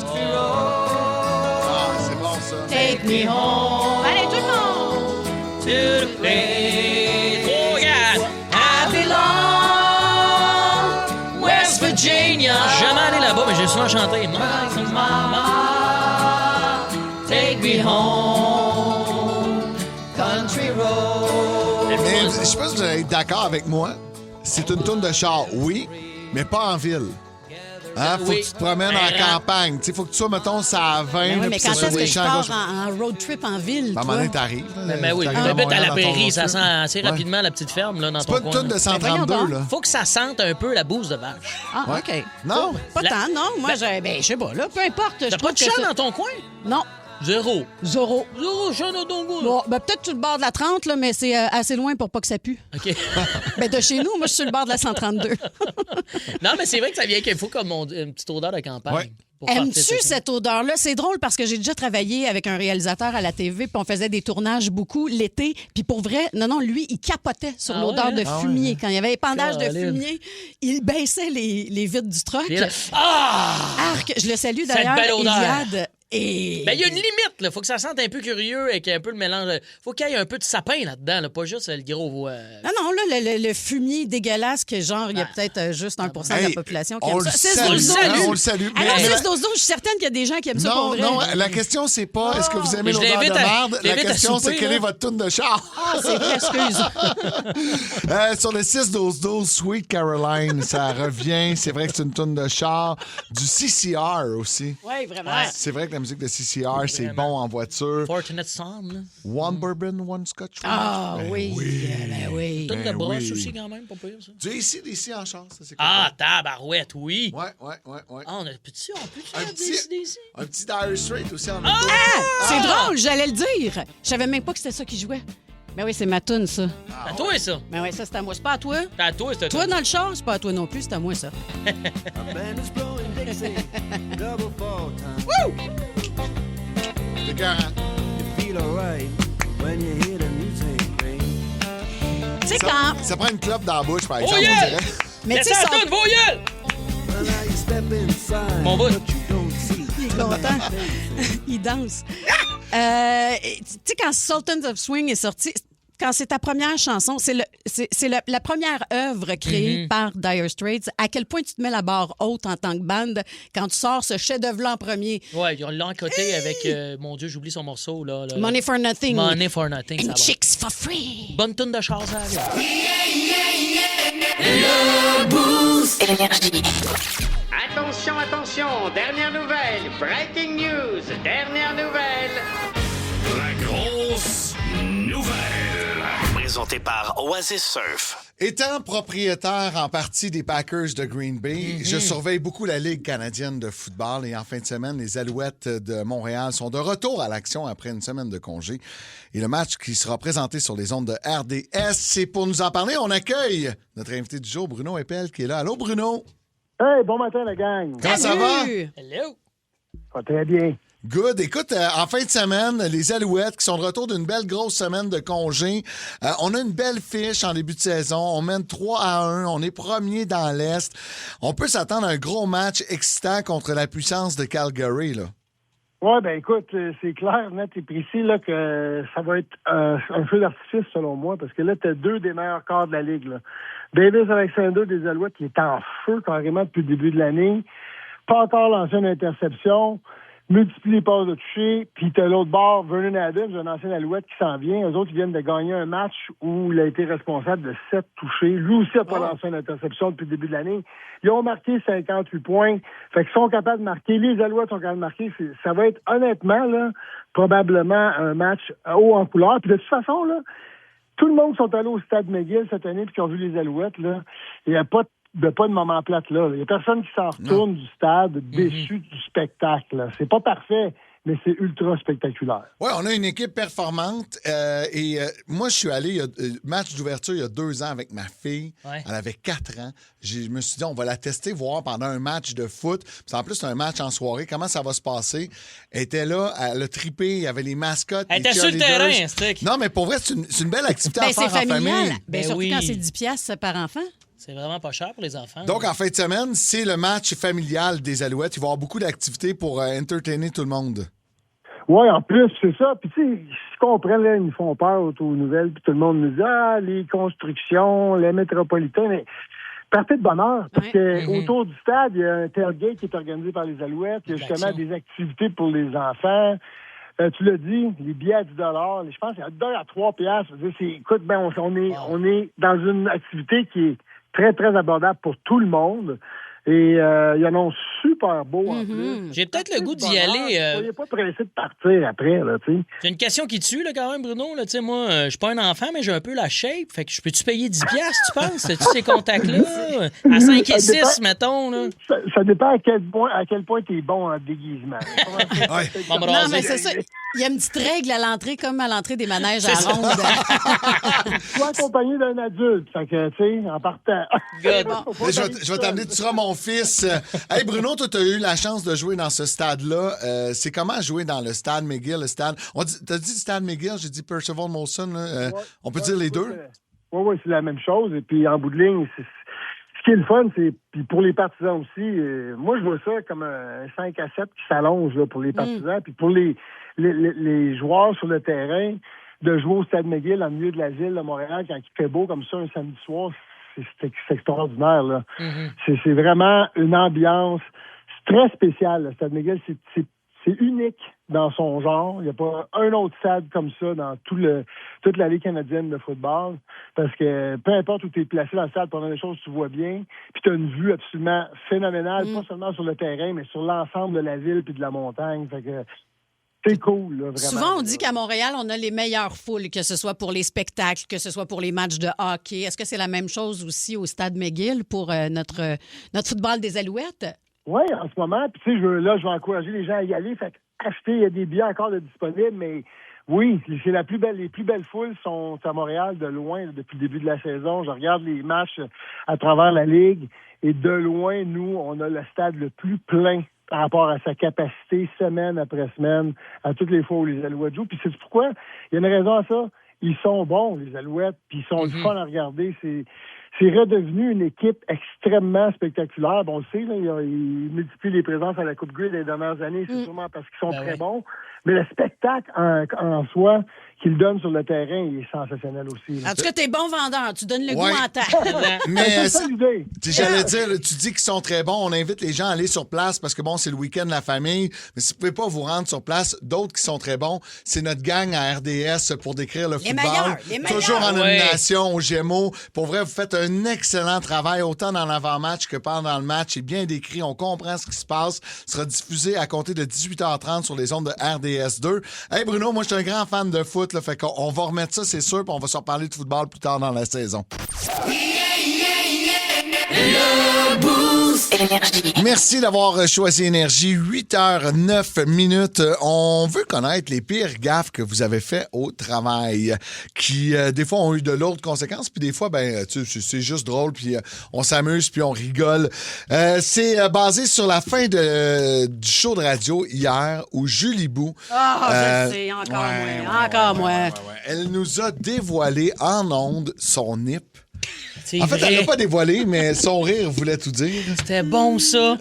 c'est bon, ça. Take me home. Allez, tout le monde! To the place oh, yeah. I belong, West Virginia. Jamais allé là-bas, mais j'ai souvent chanté. Take me home, country road. Mais je sais pas si vous allez être d'accord avec moi. C'est une toune de char, oui, mais pas en ville. Hein? Faut que tu te promènes en campagne. Il faut que tu sois, mettons, ça à 20. Ben oui, mais puis quand ça soit est-ce que des je champs à pars gauche. en road trip en ville, À un toi? moment donné, t'arrives. Mais oui, T'arrives tu habites à Montréal la dans ton prairie, ça voiture. sent assez Ouais. rapidement la petite ferme là, dans C'est ton pas une coin. toune de Ben, 132, voyons là. Faut que ça sente un peu la bouse de vache. Ah, OK. Non? Pas La- tant, non. Moi, je sais pas, là. Peu importe. T'as pas de trouve que chat ça- dans ton coin? Non. Zéro. Zéro. Zéro, Shenandoah. Bon, ben, peut-être sur le bord de la 30, là, mais c'est assez loin pour pas que ça pue. OK. Ben, de chez nous, moi, je suis sur le bord de la 132. Non, mais c'est vrai que ça vient qu'il faut comme une petite odeur de campagne. Ouais. Aimes-tu cette odeur-là? C'est drôle parce que j'ai déjà travaillé avec un réalisateur à la TV, puis on faisait des tournages beaucoup l'été. Puis pour vrai, non, lui, il capotait sur l'odeur de fumier. Quand il y avait épandage de fumier, il baissait les vitres du truck. Arc! Je le salue d'ailleurs, Iliade. Et... Ben, il y a une limite, là. Faut que ça sente un peu curieux et qu'il y ait un peu le mélange. Faut qu'il y ait un peu de sapin là-dedans, là. Pas juste le gros. Non, là, le fumier dégueulasse que, genre, il y a peut-être juste 1 de la population qui aime ça. On le salue. Alors, 6-12-12, je suis certaine qu'il y a des gens qui aiment ça pour vrai. Non, la question, c'est pas est-ce que vous aimez l'odeur de merde? La question, c'est quelle est votre toune de char? Ah, c'est vrai, excuse. Sur le 6-12-12, Sweet Caroline, ça revient. C'est vrai que c'est une toune de char. Du CCR aussi. Oui, vraiment. C'est vrai que la musique de CCR, c'est bon en voiture. Fortunate Son, là. One Bourbon, One Scotch. Ah, oui. Ben oui. Toune de brosse aussi, quand même, pas pire, ça. Du AC/DC en char, ça, c'est quoi? Ah, tabarouette, oui. Ouais. Ah, on peut faire un petit Dire Straits aussi en c'est drôle, j'allais le dire. Je savais même pas que c'était ça qui jouait. Ben oui, c'est ma toune, ça. À toi, ça? Ben oui, ça, c'est à moi. C'est pas à toi. C'est à toi, c'est à toi. Toi, dans le char, c'est pas à toi non plus, c'est à moi, ça. Wouh! C'est carré. Tu sais, quand... Ça prend une clope dans la bouche, par exemple, on dirait. Mais tu sais, ça donne voyelle! Mon bout. Il est content. Il danse. Tu sais, quand Sultans of Swing est sorti, quand c'est ta première chanson, c'est la première œuvre créée par Dire Straits, à quel point tu te mets la barre haute en tant que band quand tu sors ce chef-d'œuvre-là en premier. Ouais, ils l'ont encoté avec, mon Dieu, j'oublie son morceau, là. Money for Nothing. Money for Nothing, ça And va. Chicks for Free. Bonne toune de char, ça arrive. Le Boost. Énergie. Attention, dernière nouvelle, breaking news, dernière nouvelle. La grosse nouvelle. Présenté par Oasis Surf. Étant propriétaire en partie des Packers de Green Bay, je surveille beaucoup la Ligue canadienne de football et en fin de semaine, les Alouettes de Montréal sont de retour à l'action après une semaine de congé. Et le match qui sera présenté sur les ondes de RDS, c'est pour nous en parler. On accueille notre invité du jour, Bruno Eppel, qui est là. Allô, Bruno? Hey, bon matin, la gang. Comment ça va? Hello. Ça va très bien. Good. Écoute, en fin de semaine, les Alouettes qui sont de retour d'une belle grosse semaine de congé. On a une belle fiche en début de saison. On mène 3-1. On est premier dans l'Est. On peut s'attendre à un gros match excitant contre la puissance de Calgary, là. Oui, ben écoute, c'est clair, net et précis là, que ça va être un feu d'artifice, selon moi, parce que là, tu as 2 des meilleurs corps de la Ligue. Là. Davis Alexander des Alouettes qui est en feu carrément depuis le début de l'année. Pas encore lancé une interception. Multiplie les passes de toucher, puis t'as l'autre bord, Vernon Adams, un ancien Alouette qui s'en vient. Eux autres, ils viennent de gagner un match où il a été responsable de 7 touchés. Lui aussi n'a pas lancé une interception depuis le début de l'année. Ils ont marqué 58 points. Fait qu'ils sont capables de marquer. Les Alouettes sont capables de marquer. Ça va être, honnêtement, là, probablement un match haut en couleur. Puis de toute façon, là, tout le monde qui sont allés au stade McGill cette année puis qui ont vu les Alouettes, là, il n'y a pas de moment plate là. Il n'y a personne qui s'en retourne du stade déçu du spectacle. Là. C'est pas parfait, mais c'est ultra spectaculaire. Oui, on a une équipe performante. Moi, je suis allé, match d'ouverture il y a 2 ans avec ma fille. Ouais. Elle avait 4 ans. Je me suis dit, on va la tester, voir pendant un match de foot. Puis en plus, c'est un match en soirée. Comment ça va se passer? Elle était là, elle a trippé, il y avait les mascottes. Elle était sur le terrain, stick. Non, mais pour vrai, c'est une belle activité à faire en famille. Surtout quand c'est 10$ par enfant. C'est vraiment pas cher pour les enfants. Donc, en fin de semaine, c'est le match familial des Alouettes. Il va y avoir beaucoup d'activités pour entertainer tout le monde. Oui, en plus, c'est ça. Puis, tu sais, je comprends, là, ils nous font peur aux nouvelles, puis tout le monde nous dit, les constructions, les métropolitains, mais partez de bonne heure, parce que autour du stade, il y a un tailgate qui est organisé par les Alouettes. Il y a justement des activités pour les enfants. Tu l'as dit, les billets à 10 $, je pense qu'il y a 2 à 3 piastres. Écoute, on est dans une activité qui est très, très abordable pour tout le monde. Et il annonce super beau en plus. J'ai peut-être le goût d'y aller. Soyez pas pressé de partir après, là, tu sais. J'ai une question qui tue, là, quand même, Bruno. Là, moi, je suis pas un enfant, mais j'ai un peu la shape. Fait que je peux-tu payer 10$, tu penses? As-tu ces contacts-là? À 5 et 6, mettons, là. Ça dépend à quel point t'es bon en déguisement. Non, mais c'est ça. Il y a une petite règle à l'entrée, comme à l'entrée des manèges à ronde. Sois accompagné d'un adulte. Fait que, tu sais, en partant. Je vais t'amener, tu seras mon fils. Hey, Bruno, toi, tu as eu la chance de jouer dans ce stade-là. C'est comment jouer dans le stade McGill, le stade... T'as dit stade McGill, j'ai dit Percival Molson. On peut dire les deux? Oui, c'est la même chose. Et puis, en bout de ligne, ce qui est le fun, c'est, puis pour les partisans aussi, moi, je vois ça comme un 5 à 7 qui s'allonge là, pour les partisans. Puis pour les joueurs sur le terrain, de jouer au Stade McGill en milieu de la ville de Montréal quand il fait beau comme ça un samedi soir, c'est extraordinaire. Là. C'est vraiment une ambiance très spéciale. Le Stade McGill, c'est unique dans son genre. Il n'y a pas un autre stade comme ça dans toute la Ligue canadienne de football. Parce que peu importe où tu es placé dans le stade, pendant les choses, tu vois bien. Puis tu as une vue absolument phénoménale, pas seulement sur le terrain, mais sur l'ensemble de la ville puis de la montagne. Fait que c'est cool, là, vraiment. Souvent, on dit qu'à Montréal, on a les meilleures foules, que ce soit pour les spectacles, que ce soit pour les matchs de hockey. Est-ce que c'est la même chose aussi au Stade McGill pour notre football des Alouettes? Oui, en ce moment. Puis, tu sais, je vais encourager les gens à y aller. Fait acheter, il y a des billets encore de disponibles, mais oui, c'est les plus belles foules sont à Montréal de loin depuis le début de la saison. Je regarde les matchs à travers la Ligue et de loin, nous, on a le stade le plus plein par rapport à sa capacité semaine après semaine à toutes les fois où les Alouettes jouent. Puis c'est pourquoi? Il y a une raison à ça. Ils sont bons, les Alouettes, puis ils sont le fun à regarder. C'est redevenu une équipe extrêmement spectaculaire. Bon, on le sait, là, ils multiplient les présences à la Coupe Grey les dernières années. C'est sûrement parce qu'ils sont très bons. Mais le spectacle en soi qu'ils donnent sur le terrain, il est sensationnel aussi. Là. En tout cas, t'es bon vendeur. Tu donnes le goût en temps. Mais c'est ça l'idée. J'allais dire, tu dis qu'ils sont très bons. On invite les gens à aller sur place parce que, bon, c'est le week-end de la famille. Mais si vous ne pouvez pas vous rendre sur place, d'autres qui sont très bons, c'est notre gang à RDS pour décrire le football. Les meilleurs. Toujours en nomination aux Gémeaux. Pour vrai, vous faites un excellent travail, autant dans l'avant-match que pendant le match. C'est bien décrit. On comprend ce qui se passe. Ce sera diffusé à compter de 18h30 sur les ondes de RDS2. Hey, Bruno, moi, je suis un grand fan de foot. Là, fait qu'on va remettre ça, c'est sûr, puis on va se reparler de football plus tard dans la saison. Merci d'avoir choisi Énergie. 8h09. On veut connaître les pires gaffes que vous avez fait au travail, qui des fois ont eu de lourdes conséquences, puis des fois, c'est juste drôle, puis on s'amuse, puis on rigole. C'est basé sur la fin du show de radio hier où Julie Bou... je sais, encore moins. Elle nous a dévoilé en ondes son nip. En fait, elle l'a pas dévoilé, mais son rire voulait tout dire. C'était bon, ça.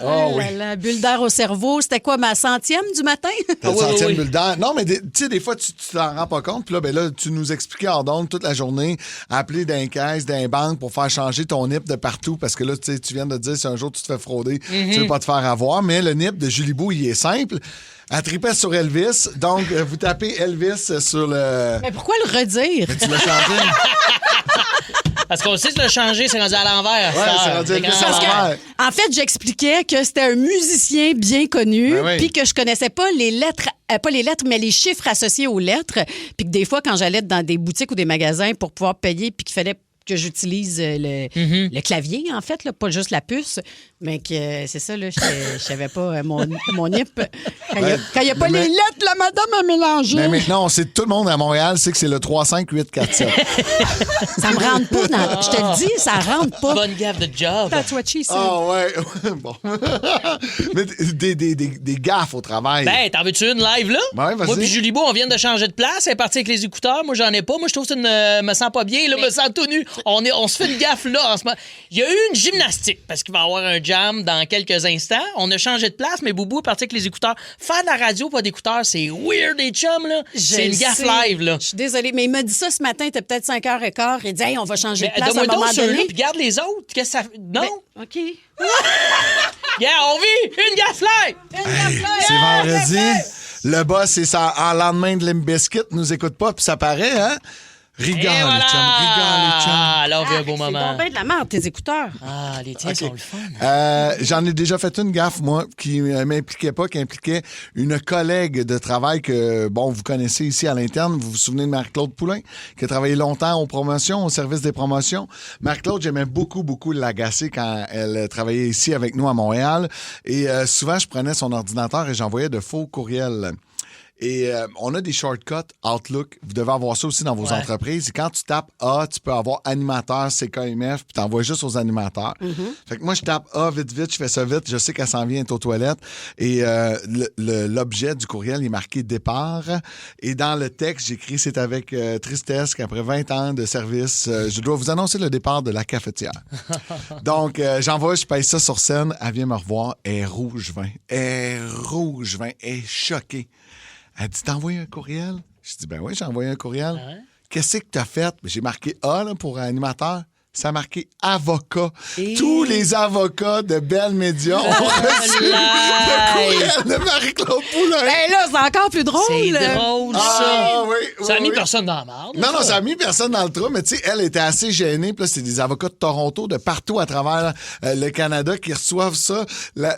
La bulle d'air au cerveau, c'était quoi, ma 100e du matin? Ta 100e bulle d'air. Non, mais tu sais, des fois, tu t'en rends pas compte. Puis là, tu nous expliquais en ondes toute la journée, appeler d'un caisse, d'un banque pour faire changer ton NIP de partout. Parce que là, tu viens de te dire, si un jour tu te fais frauder, tu veux pas te faire avoir. Mais le NIP de Julie Bou, il est simple. Elle tripait sur Elvis. Donc, vous tapez Elvis sur le... Mais pourquoi le redire? Mais tu l'as changé. Parce qu'on sait que le changer, c'est rendu à l'envers. Ouais, c'est rendu à l'envers. En fait, j'expliquais que c'était un musicien bien connu, puis que je connaissais pas les lettres, mais les chiffres associés aux lettres, puis que des fois, quand j'allais dans des boutiques ou des magasins pour pouvoir payer, puis qu'il fallait que j'utilise le clavier, en fait, là, pas juste la puce, mais que c'est ça, là, je savais pas mon NIP. Quand il n'y a pas les lettres, la madame a mélangé. Mais maintenant, on sait, tout le monde à Montréal sait que c'est le 35847. Ça me rentre pas dans... Je te le dis, ça rentre pas. Bonne gaffe de job. That's what she said. Ah ouais, bon. Mais des gaffes au travail. Ben, t'en veux-tu une live, là? Ouais, vas-y. Moi puis Julie Beau, on vient de changer de place. Elle est partie avec les écouteurs. Moi, j'en ai pas. Moi, je trouve que ça me sent pas bien. Là, me sens tout nu. On se fait une gaffe, là, en ce moment. Il y a eu une gymnastique, parce qu'il va y avoir un jam dans quelques instants. On a changé de place, mais Boubou est parti avec les écouteurs. Faire de la radio, pas d'écouteurs, c'est weird, les chums, là. C'est une gaffe live, là. Je suis désolée, mais il m'a dit ça ce matin, il était peut-être 5h15. Il dit, hey, on va changer de place à un moment donné. Puis garde les autres. Qu'est-ce que ça... Non? Ben, OK. Yeah, on vit une gaffe live! C'est vendredi. Le boss, c'est ça. En lendemain de Limp Bizkit, nous écoute pas, puis ça paraît, hein? Rigole, Et voilà! les chums, rigole, les chums. Alors, un beau C'est moment. donc bien de la merde, tes écouteurs. Ah, les tiens sont le fun. J'en ai déjà fait une gaffe, moi, qui m'impliquait pas, qui impliquait une collègue de travail que, bon, vous connaissez ici à l'interne. Vous vous souvenez de Marie-Claude Poulain, qui a travaillé longtemps aux promotions, au service des promotions. Marie-Claude, j'aimais beaucoup l'agacer quand elle travaillait ici avec nous à Montréal. Et souvent, je prenais son ordinateur et j'envoyais de faux courriels. Et on a des shortcuts Outlook. Vous devez avoir ça aussi dans vos entreprises. Et quand tu tapes A, tu peux avoir animateur, CKMF, puis t'envoies juste aux animateurs. Fait que moi, je tape A vite, je fais ça vite. Je sais qu'elle s'en vient, elle est aux toilettes. Et l'objet du courriel il est marqué départ. Et dans le texte, j'écris c'est avec tristesse qu'après 20 ans de service, je dois vous annoncer le départ de la cafetière. Donc, j'envoie, je paye ça sur scène. Elle vient me revoir. Elle est rouge vin. Elle est choquée. Elle dit, t'as envoyé un courriel? Je dis, ben oui, j'ai envoyé un courriel. Ah ouais? Qu'est-ce que t'as fait? J'ai marqué A là, pour animateur. Ça a marqué avocat. Tous les avocats de Bell Media ont reçu le courriel de Marie-Claude Poulain. Ben là, c'est encore plus drôle. C'est drôle, ça. Ah, oui, Ça a mis oui. personne dans la marde. Non, ça a mis personne dans le trou, mais tu sais, elle était assez gênée. Puis là, c'est des avocats de Toronto, de partout à travers le Canada qui reçoivent ça. La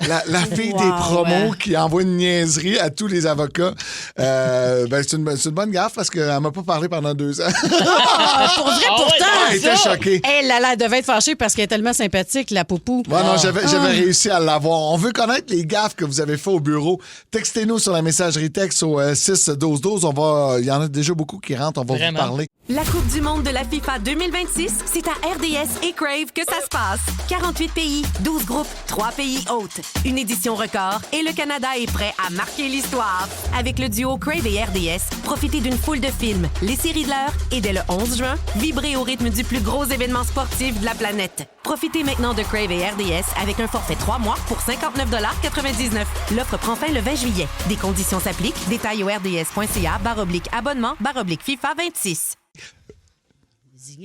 fille des promos qui envoie une niaiserie à tous les avocats. C'est une bonne gaffe parce qu'elle m'a pas parlé pendant 2 ans. Pour vrai, pourtant. Elle était choquée. Elle devait être fâchée parce qu'elle est tellement sympathique, la poupou. Ouais, non, j'avais réussi à l'avoir. On veut connaître les gaffes que vous avez fait au bureau. Textez-nous sur la messagerie texte au 6-12-12. Il y en a déjà beaucoup qui rentrent. On va vous parler. La Coupe du monde de la FIFA 2026, c'est à RDS et Crave que ça se passe. 48 pays, 12 groupes, 3 pays hôtes. Une édition record et le Canada est prêt à marquer l'histoire. Avec le duo Crave et RDS, profitez d'une foule de films, les séries de l'heure et dès le 11 juin, vibrez au rythme du plus gros événement sportif de la planète. Profitez maintenant de Crave et RDS avec un forfait 3 mois pour 59,99 $. L'offre prend fin le 20 juillet. Des conditions s'appliquent. Détails au rds.ca/abonnement/FIFA 26.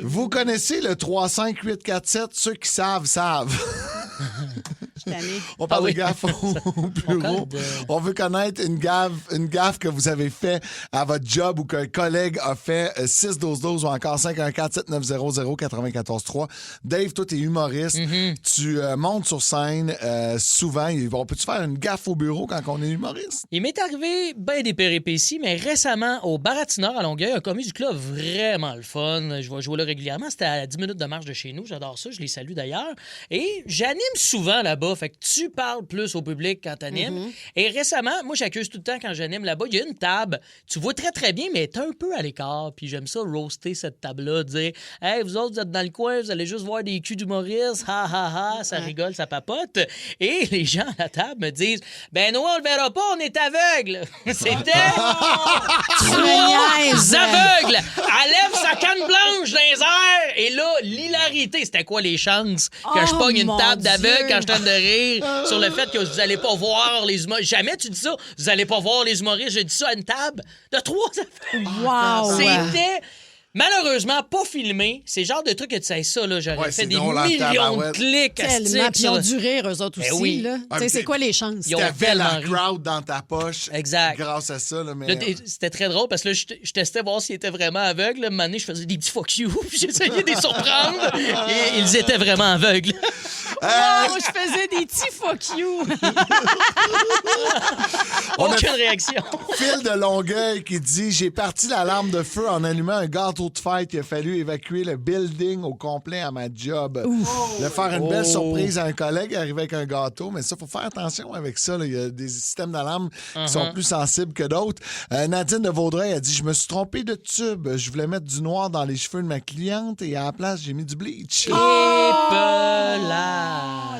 Vous connaissez le 35847? Ceux qui savent. On parle de gaffe au bureau. On veut connaître une gaffe que vous avez fait à votre job ou qu'un collègue a fait. 6-12-12 ou encore 514-790-0943. Dave, toi, t'es humoriste. Tu montes sur scène souvent. On peut-tu faire une gaffe au bureau quand on est humoriste? Il m'est arrivé bien des péripéties, mais récemment, au Baratineur à Longueuil, un comedy club vraiment le fun. Je vais jouer là régulièrement. C'était à 10 minutes de marche de chez nous. J'adore ça. Je les salue d'ailleurs. Et j'anime souvent là-bas. Fait que tu parles plus au public quand t'animes. Et récemment, moi, j'accuse tout le temps quand j'anime là-bas. Il y a une table. Tu vois très, très bien, mais elle est un peu à l'écart. Puis j'aime ça, roaster cette table-là. Dire, hey, vous autres, vous êtes dans le coin, vous allez juste voir des culs d'humoristes. Ha, ha, ha. Ça rigole, ça papote. Et les gens à la table me disent, ben, nous, on le verra pas, on est aveugle. C'était 3 aveugles. Elle lève sa canne blanche dans les airs. Et là, l'hilarité, c'était quoi les chances que je pogne une table d'aveugles quand je train de rire sur le fait que vous allez pas voir les humoristes. Jamais tu dis ça. Vous allez pas voir les humoristes. J'ai dit ça à une table de 3 aveugles. Wow. C'était... Malheureusement, pas filmé. C'est le genre de truc que tu sais ça, là. J'aurais fait des millions de clics. Tellement. Puis ils ont dû rire, eux autres aussi. Oui. Là. C'est quoi les chances? T'avais la crowd dans ta poche. Exact. Grâce à ça. Là, mais... Là, c'était très drôle parce que là, je testais voir s'ils étaient vraiment aveugles. Là, un moment donné, je faisais des petits fuck you. Puis j'essayais de les surprendre. Et ils étaient vraiment aveugles. Je faisais des petits fuck you. Aucune réaction. Phil de Longueuil qui dit « J'ai parti l'alarme de feu en allumant un gâteau de fête. Il a fallu évacuer le building au complet à ma job. » De faire une belle surprise à un collègue, arriver avec un gâteau. Mais ça, il faut faire attention avec ça. Là. Il y a des systèmes d'alarme qui sont plus sensibles que d'autres. Nadine de Vaudreuil a dit « Je me suis trompé de tube. Je voulais mettre du noir dans les cheveux de ma cliente et à la place, j'ai mis du bleach. »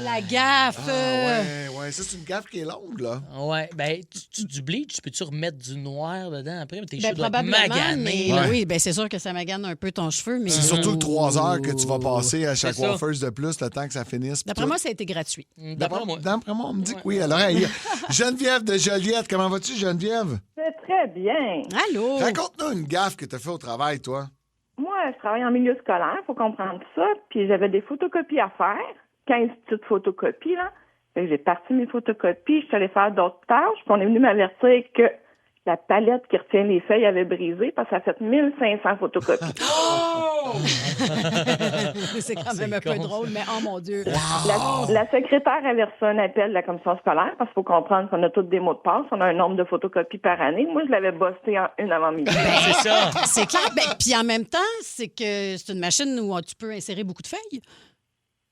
La gaffe! Ouais, ça, c'est une gaffe qui est longue, là. Ouais, ben, du bleach, peux-tu remettre du noir dedans après? Tes cheveux probablement, doivent maganer. mais oui, ben c'est sûr que ça magane un peu ton cheveu. Mais... C'est surtout le 3 heures que tu vas passer à chaque coiffeuse de plus, le temps que ça finisse. D'après moi, ça a été gratuit. D'après moi, on me dit que oui. Alors, hey, Geneviève de Joliette, comment vas-tu, Geneviève? C'est très bien. Allô? Raconte-nous une gaffe que tu as fait au travail, toi. Moi, je travaille en milieu scolaire, faut comprendre ça. Puis j'avais des photocopies à faire, 15 petites photocopies, là. Fait que j'ai parti mes photocopies, je suis allée faire d'autres tâches, puis on est venu m'avertir que la palette qui retient les feuilles avait brisé parce que ça a fait 1500 photocopies. C'est quand même un peu drôle, mais oh mon Dieu. La secrétaire avait reçu un appel de la commission scolaire parce qu'il faut comprendre qu'on a tous des mots de passe. On a un nombre de photocopies par année. Moi, je l'avais bossé en une avant midi. C'est ça. C'est clair. Puis en même temps, c'est que c'est une machine où tu peux insérer beaucoup de feuilles.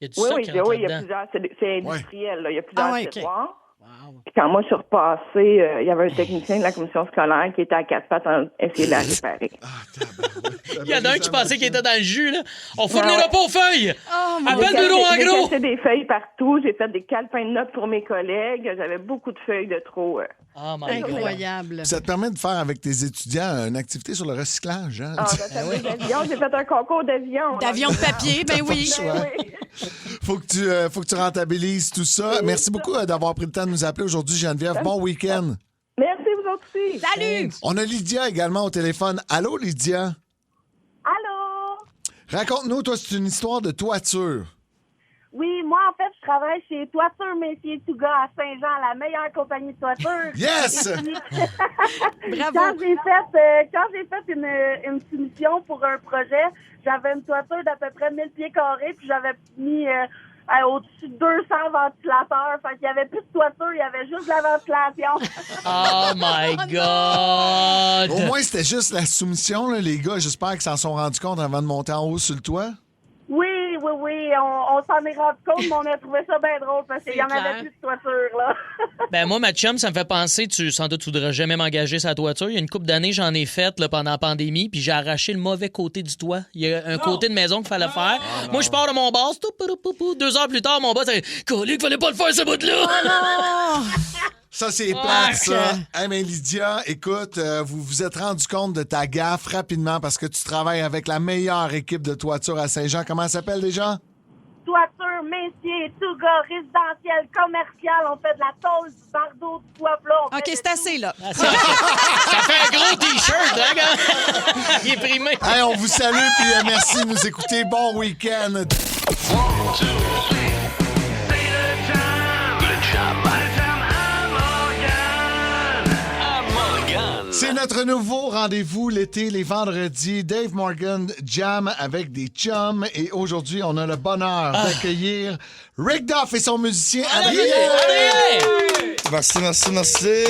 Il y a du Oui, sucre il y a là-dedans. plusieurs. C'est industriel, là. Il y a plusieurs tiroirs. Wow. Puis quand moi, je suis repassée, il y avait un technicien de la commission scolaire qui était à quatre pattes en essayant de la réparer. Il y en a un qui pensait qu'il était dans le jus, là. On fournira pas aux feuilles! Oh, Appelle Bureau en J'ai gros! cassé des feuilles partout. J'ai fait des calepins de notes pour mes collègues. J'avais beaucoup de feuilles de trop. Oh my God. Incroyable. Ça te permet de faire avec tes étudiants une activité sur le recyclage. Hein? J'ai fait un concours d'avion. D'avion de papier, ben oui. Faut que tu rentabilises tout ça. Merci beaucoup d'avoir pris le temps de nous appeler aujourd'hui, Geneviève. Bon week-end. Merci, vous autres aussi. Salut! On a Lydia également au téléphone. Allô, Lydia? Allô? Raconte-nous, toi, c'est une histoire de toiture. Oui, moi, en fait, je travaille chez Toiture Messier Touga à Saint-Jean, la meilleure compagnie de toiture. Yes! Bravo! Quand j'ai fait une soumission pour un projet, j'avais une toiture d'à peu près 1000 pieds carrés, puis j'avais mis au-dessus de 200 ventilateurs. Fait qu'il y avait plus de toiture, il y avait juste de la ventilation. Oh my God! Au moins, c'était juste la soumission, là, les gars. J'espère qu'ils s'en sont rendus compte avant de monter en haut sur le toit. Oui, on s'en est rendu compte, mais on a trouvé ça bien drôle parce qu'il y en avait plus de toiture, là. Ben moi, ma chum, ça me fait penser, sans doute, tu voudrais jamais m'engager sa toiture. Il y a une couple d'années, j'en ai fait là, pendant la pandémie, puis j'ai arraché le mauvais côté du toit. Il y a un côté de maison qu'il fallait faire. Moi, je pars de mon boss, 2 heures plus tard, mon boss, il fallait pas le faire, ce bout-là! Oh non! Ça, c'est plate, ça. Hey, mais Lydia, écoute, vous vous êtes rendu compte de ta gaffe rapidement parce que tu travailles avec la meilleure équipe de toiture à Saint-Jean. Comment elle s'appelle déjà? Toiture, Messier, Touga, résidentiel, commercial. On fait de la tôle, du bardeau, du toit plat. OK, c'est assez, là. Ça fait un gros T-shirt, hein, gars? Il est primé. Hey, on vous salue, puis merci de nous écouter. Bon week-end. C'est notre nouveau rendez-vous l'été, les vendredis. Dave Morgan Jam avec des chums. Et aujourd'hui, on a le bonheur d'accueillir Rick Duff et son musicien Adrien. Merci.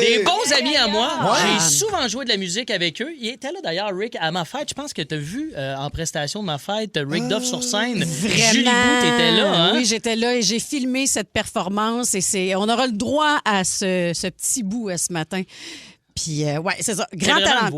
Des bons amis à moi. Ouais. J'ai souvent joué de la musique avec eux. Il était là d'ailleurs, Rick, à ma fête. Je pense que tu as vu en prestation de ma fête Rick Duff sur scène. Vraiment. Julie Bou, t'étais là, hein? Oui, j'étais là et j'ai filmé cette performance. Et on aura le droit à ce petit bout ce matin. Puis, ouais, c'est ça. Grand talent.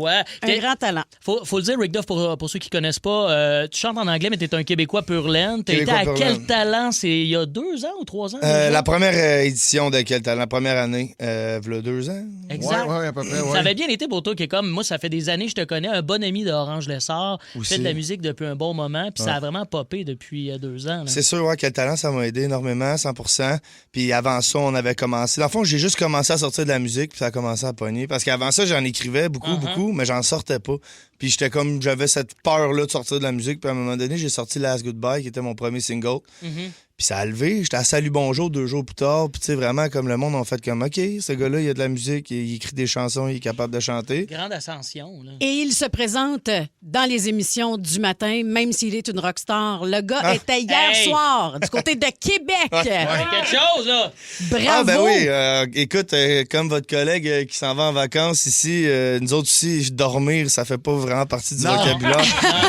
Un grand talent. Faut le dire, Rick Duff, pour ceux qui connaissent pas, tu chantes en anglais, mais t'es un Québécois pur laine. T'as été à Quel Talent? C'est il y a 2 ans ou 3 ans? La première édition de Quel Talent, la première année, il y a 2 ans. Exact. Ouais, à peu près, ouais. Ça avait bien été pour toi, qui est comme, moi, ça fait des années que je te connais, un bon ami d'Orange Lessard. Tu fais de la musique depuis un bon moment, puis ça a vraiment popé depuis 2 ans. Là. C'est sûr, ouais, Quel Talent, ça m'a aidé énormément, 100%. Puis avant ça, on avait commencé. Dans le fond, j'ai juste commencé à sortir de la musique, puis ça a commencé à pogner. Parce qu'avant ça, j'en écrivais beaucoup, mais j'en sortais pas. Puis j'avais cette peur-là de sortir de la musique. Puis à un moment donné, j'ai sorti Last Goodbye, qui était mon premier single. Puis ça a levé. J'étais à Salut Bonjour 2 jours plus tard. Puis tu sais, vraiment, comme le monde, on fait comme, OK, ce gars-là, il a de la musique, il écrit des chansons, il est capable de chanter. Grande ascension, là. Et il se présente dans les émissions du matin, même s'il est une rockstar. Le gars était hier soir du côté de Québec. Quelque chose, là. Bravo. Ah, ben oui. Écoute, comme votre collègue qui s'en va en vacances ici, nous autres aussi, dormir, ça fait pas vraiment partie du vocabulaire.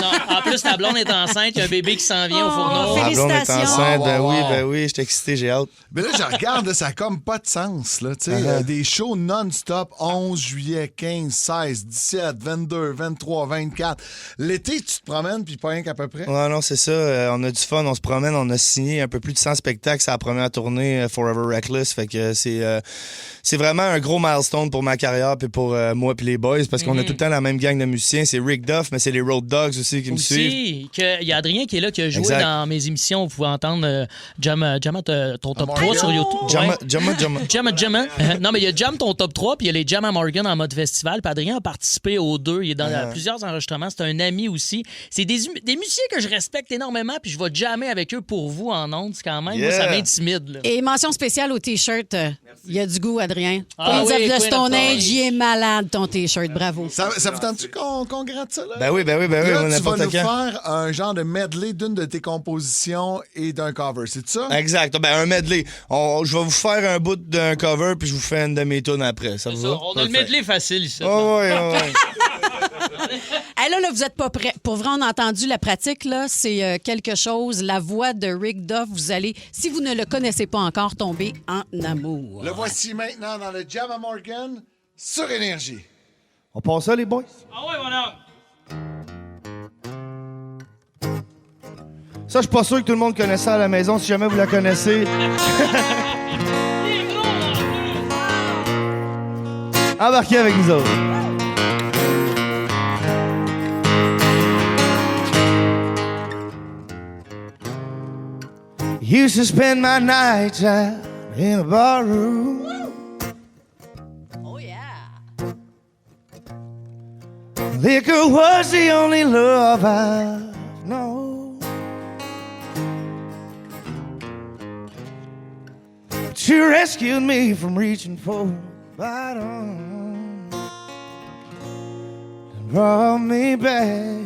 Non. En plus, ta blonde est enceinte, il y a un bébé qui s'en vient au fourneau. Ma blonde est enceinte, ben oui, j'étais excité, j'ai hâte. Mais là, je regarde, ça n'a comme pas de sens. Là, tu sais, des shows non-stop, 11 juillet, 15, 16, 17, 22, 23, 24. L'été, tu te promènes, puis pas rien qu'à peu près. Ouais, non, c'est ça. On a du fun, on se promène, on a signé un peu plus de 100 spectacles. C'est la première tournée Forever Reckless. Fait que c'est vraiment un gros milestone pour ma carrière puis pour moi puis les boys, parce qu'on a tout le temps la même gang de musiciens. C'est Rick Duff, mais c'est les Road Dogs aussi qui me suivent. Il y a Adrien qui est là, qui a joué dans mes émissions. Vous pouvez entendre ton top 3 sur YouTube. Jamma. Non, mais il y a Jam ton top 3, puis il y a les Jam à Morgan en mode festival. Puis Adrien a participé aux deux. Il est dans plusieurs enregistrements. C'est un ami aussi. C'est des musiciens que je respecte énormément, puis je vais jammer avec eux pour vous en ondes. C'est quand même, moi, ça m'intimide. Là. Et mention spéciale au T-shirt. Il y a du goût, Adrien. Ah, Queens of the Queen Stone of Age, il est malade, ton T-shirt. Bravo. Ça vous tente-tu qu'on gratte ça, là? Ben oui, Là, tu vas n'importe nous quand. faire un genre de medley d'une de tes compositions et d'un cover, c'est ça? Exact. Ben, un medley. Je vais vous faire un bout d'un cover, puis je vous fais une de mes tunes après. Ça vous va? On a le medley facile ici. Ouais. Hey, là, vous n'êtes pas prêts. Pour vrai, on a entendu la pratique, là. C'est quelque chose. La voix de Rick Duff, vous allez, si vous ne le connaissez pas encore, tomber en amour. Le voici maintenant dans le Jam à Morgan sur Énergie. On passe ça, les boys? Ah ouais, voilà. Ça, je suis pas sûr que tout le monde connaît ça à la maison. Si jamais vous la connaissez... Embarquez avec nous autres. Used to spend my nights out in a bar room. Oh, yeah. Liquor was the only love I know. She rescued me from reaching for the bottom and brought me back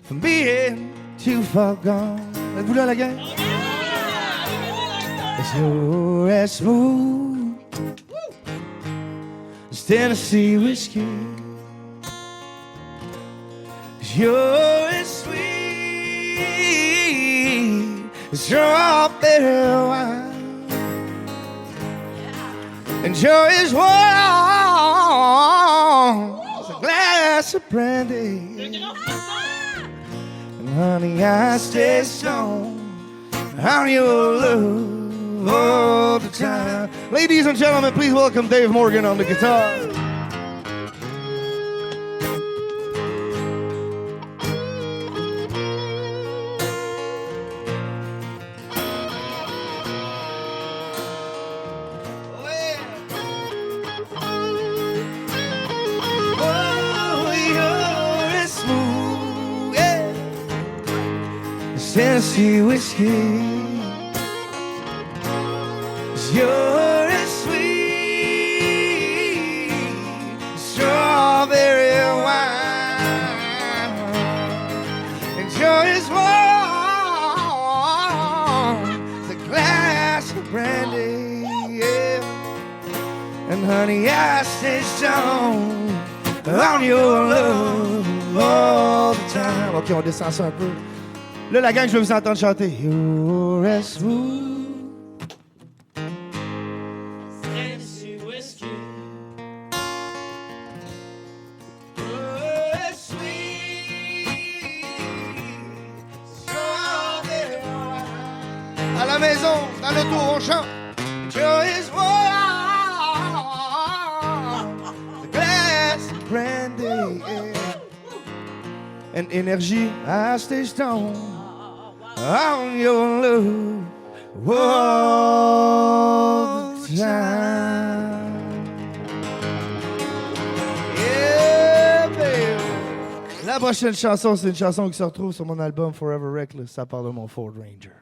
from being too far gone. Êtes-vous là, la gang? You're as smooth as Tennessee whiskey. You're as sweet as strawberry wine. And you're as warm as a glass of brandy. And honey, I stay strong on your love all the time. Ladies and gentlemen, please welcome Dave Morgan on the guitar. Tennessee whiskey. You're as sweet as strawberry wine, and you're as warm as a glass of brandy. Yeah. And honey, I stay strong on your love all the time. Ok, on descend ça un peu. Là, la gang, je vais vous entendre chanter. You're as smooth. Tennessee whiskey. You're as sweet. Strawberry wine. À la maison, dans le tour, on chante. You're as warm. The glass of brandy. And energy, I stay strong on your love all the time. Yeah, baby. La prochaine chanson, c'est une chanson qui se retrouve sur mon album Forever Reckless. Ça parle de mon Ford Ranger.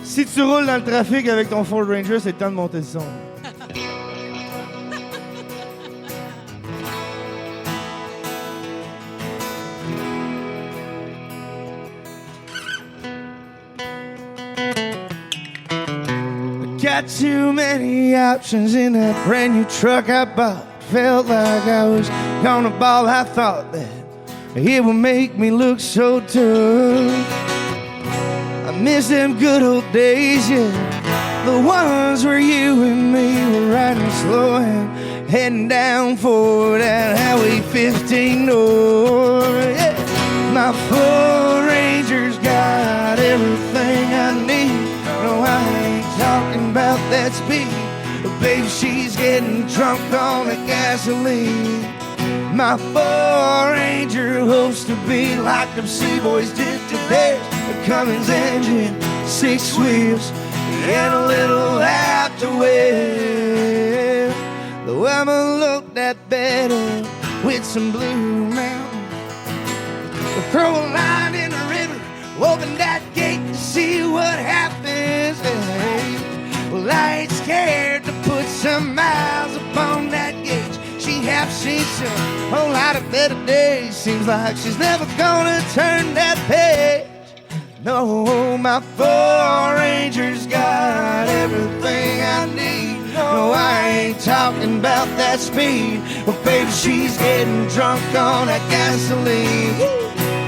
Si tu roules dans le trafic avec ton Ford Ranger, c'est le temps de monter le son. Got too many options in that brand new truck I bought. Felt like I was gonna ball. I thought that it would make me look so tough. I miss them good old days, yeah. The ones where you and me were riding slow and heading down for that Highway 15 north. Yeah. My Ford Ranger's got everything I need. No, I ain't talking about that speed, baby, she's getting drunk on the gasoline. My 4-Ranger hopes to be like them Seaboys did to theirs. A Cummins engine, 6 wheels, and a little afterwear. The woman looked that better with some Blue Mountain. Throw a line in the river, open that gate to see what happens. Hey, well, I ain't scared to put some miles upon that gauge. She have seen some whole lot of better days. Seems like she's never gonna turn that page. No, my 4-Ranger's got everything I need. No, I ain't talking about that speed. Well, baby, she's getting drunk on that gasoline.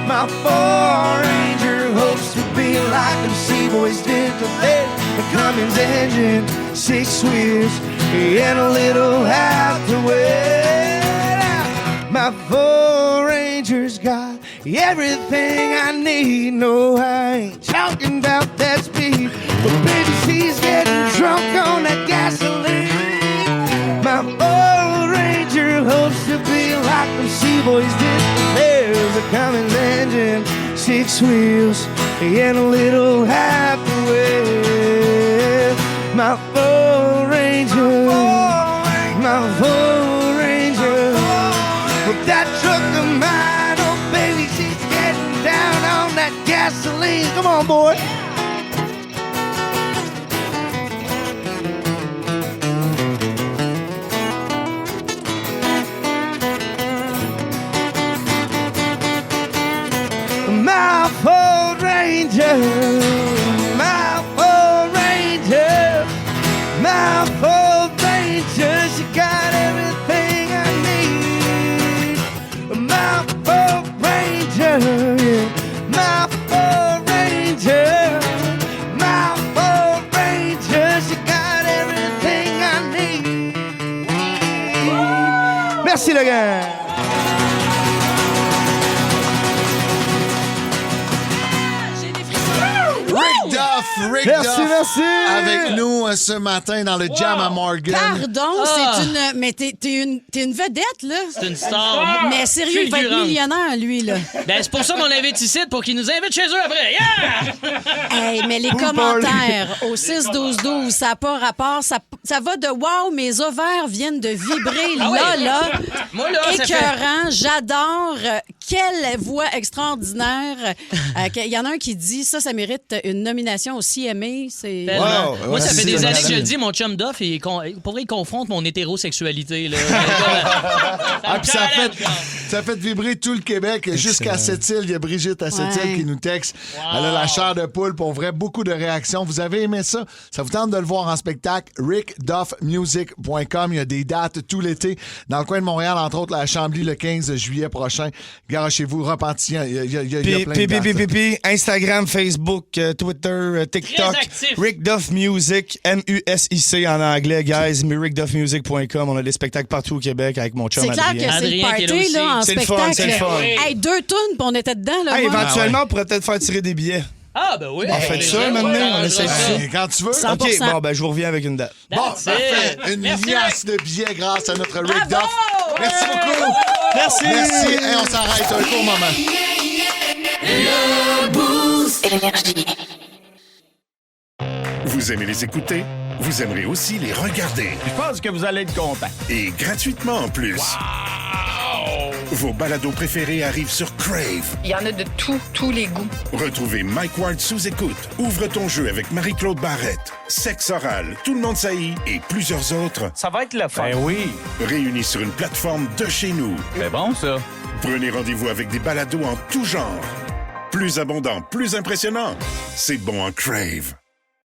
My 4-Ranger hopes to be like them Seaboys did to theirs. The Cummins engine, 6 wheels, and a little afterwear. My 4-Ranger's got everything I need. No, I ain't talking about that speed. But baby, she's getting drunk on that gasoline. My 4-Ranger hopes to be like them Seaboys did. There's a Cummins engine, 6 wheels, and a little halfway. My 4-Ranger, my 4-Ranger. With that truck of mine, oh baby, she's getting down on that gasoline. Come on, boy. My 4-Ranger, my 4-Ranger, my 4-Ranger, she got everything I need. My 4-Ranger, yeah. My 4-Ranger, my 4-Ranger, she got everything I need. Merci, le gars. Rick Merci, Duff, merci. avec nous ce matin dans le Jam à Morgan. Pardon, c'est une... Mais t'es une vedette, là. C'est une star. Mais sérieux, il va être fulgurante. millionnaire, lui, là. Ben, c'est pour ça qu'on l'invite ici, pour qu'il nous invite chez eux après. Yeah! Hey, mais les commentaires au 6-12-12, ça n'a pas rapport. Ça va de « Wow, mes ovaires viennent de vibrer Ah oui. là. Moi, là, ça fait- Écœurant, j'adore. Quelle voix extraordinaire. Il y en a un qui dit, ça mérite une nomination au CMA. C'est... Tellement. Wow, Moi, ça fait des merci. années que je le dis, mon chum Duff, pourrait il confronte mon hétérosexualité. Là. Ah, puis ça fait vibrer tout le Québec. Jusqu'à Sept-Îles, il y a Brigitte à Sept-Îles qui nous texte. Elle a la chair de poule. Pour vrai, beaucoup de réactions. Vous avez aimé ça? Ça vous tente de le voir en spectacle? rickduffmusic.com. Il y a des dates tout l'été. Dans le coin de Montréal, entre autres, la Chambly, le 15 juillet prochain. Garochez-vous, Repentignan. Il y a plein de dates. Instagram, Facebook, Twitter, TikTok. Très actif. Rick Duff Music, M-U-S-I-C en anglais, guys. rickduffmusic.com. On a des spectacles partout au Québec avec mon chum C'est clair Adrien. que c'est le Adrien qui est là party, aussi. là, en C'est le fun, spectacle. c'est le fun. Hey, 2 tunes, puis on était dedans, là. Hey, moi. éventuellement, on pourrait peut-être faire tirer des billets. Ah, ben oui. On fait ça maintenant, on essaie ça. Quand tu veux. 100%. OK, bon, ben je vous reviens avec une date. Bon, That's parfait. it. Une Merci, liasse de billets grâce à notre Rick Bravo! Duff. Merci beaucoup. Merci. Merci. Et on s'arrête un court moment. Vous aimez les écouter? Vous aimerez aussi les regarder. Je pense que vous allez être content. Et gratuitement en plus. Vos balados préférés arrivent sur Crave. Il y en a de tous les goûts. Retrouvez Mike Ward sous écoute. Ouvre ton jeu avec Marie-Claude Barrette. Sexe oral, Tout le monde saillit et plusieurs autres. Ça va être le fun. Ben oui. Réunis sur une plateforme de chez nous. C'est bon, ça. Prenez rendez-vous avec des balados en tout genre. Plus abondant, plus impressionnant. C'est bon en Crave.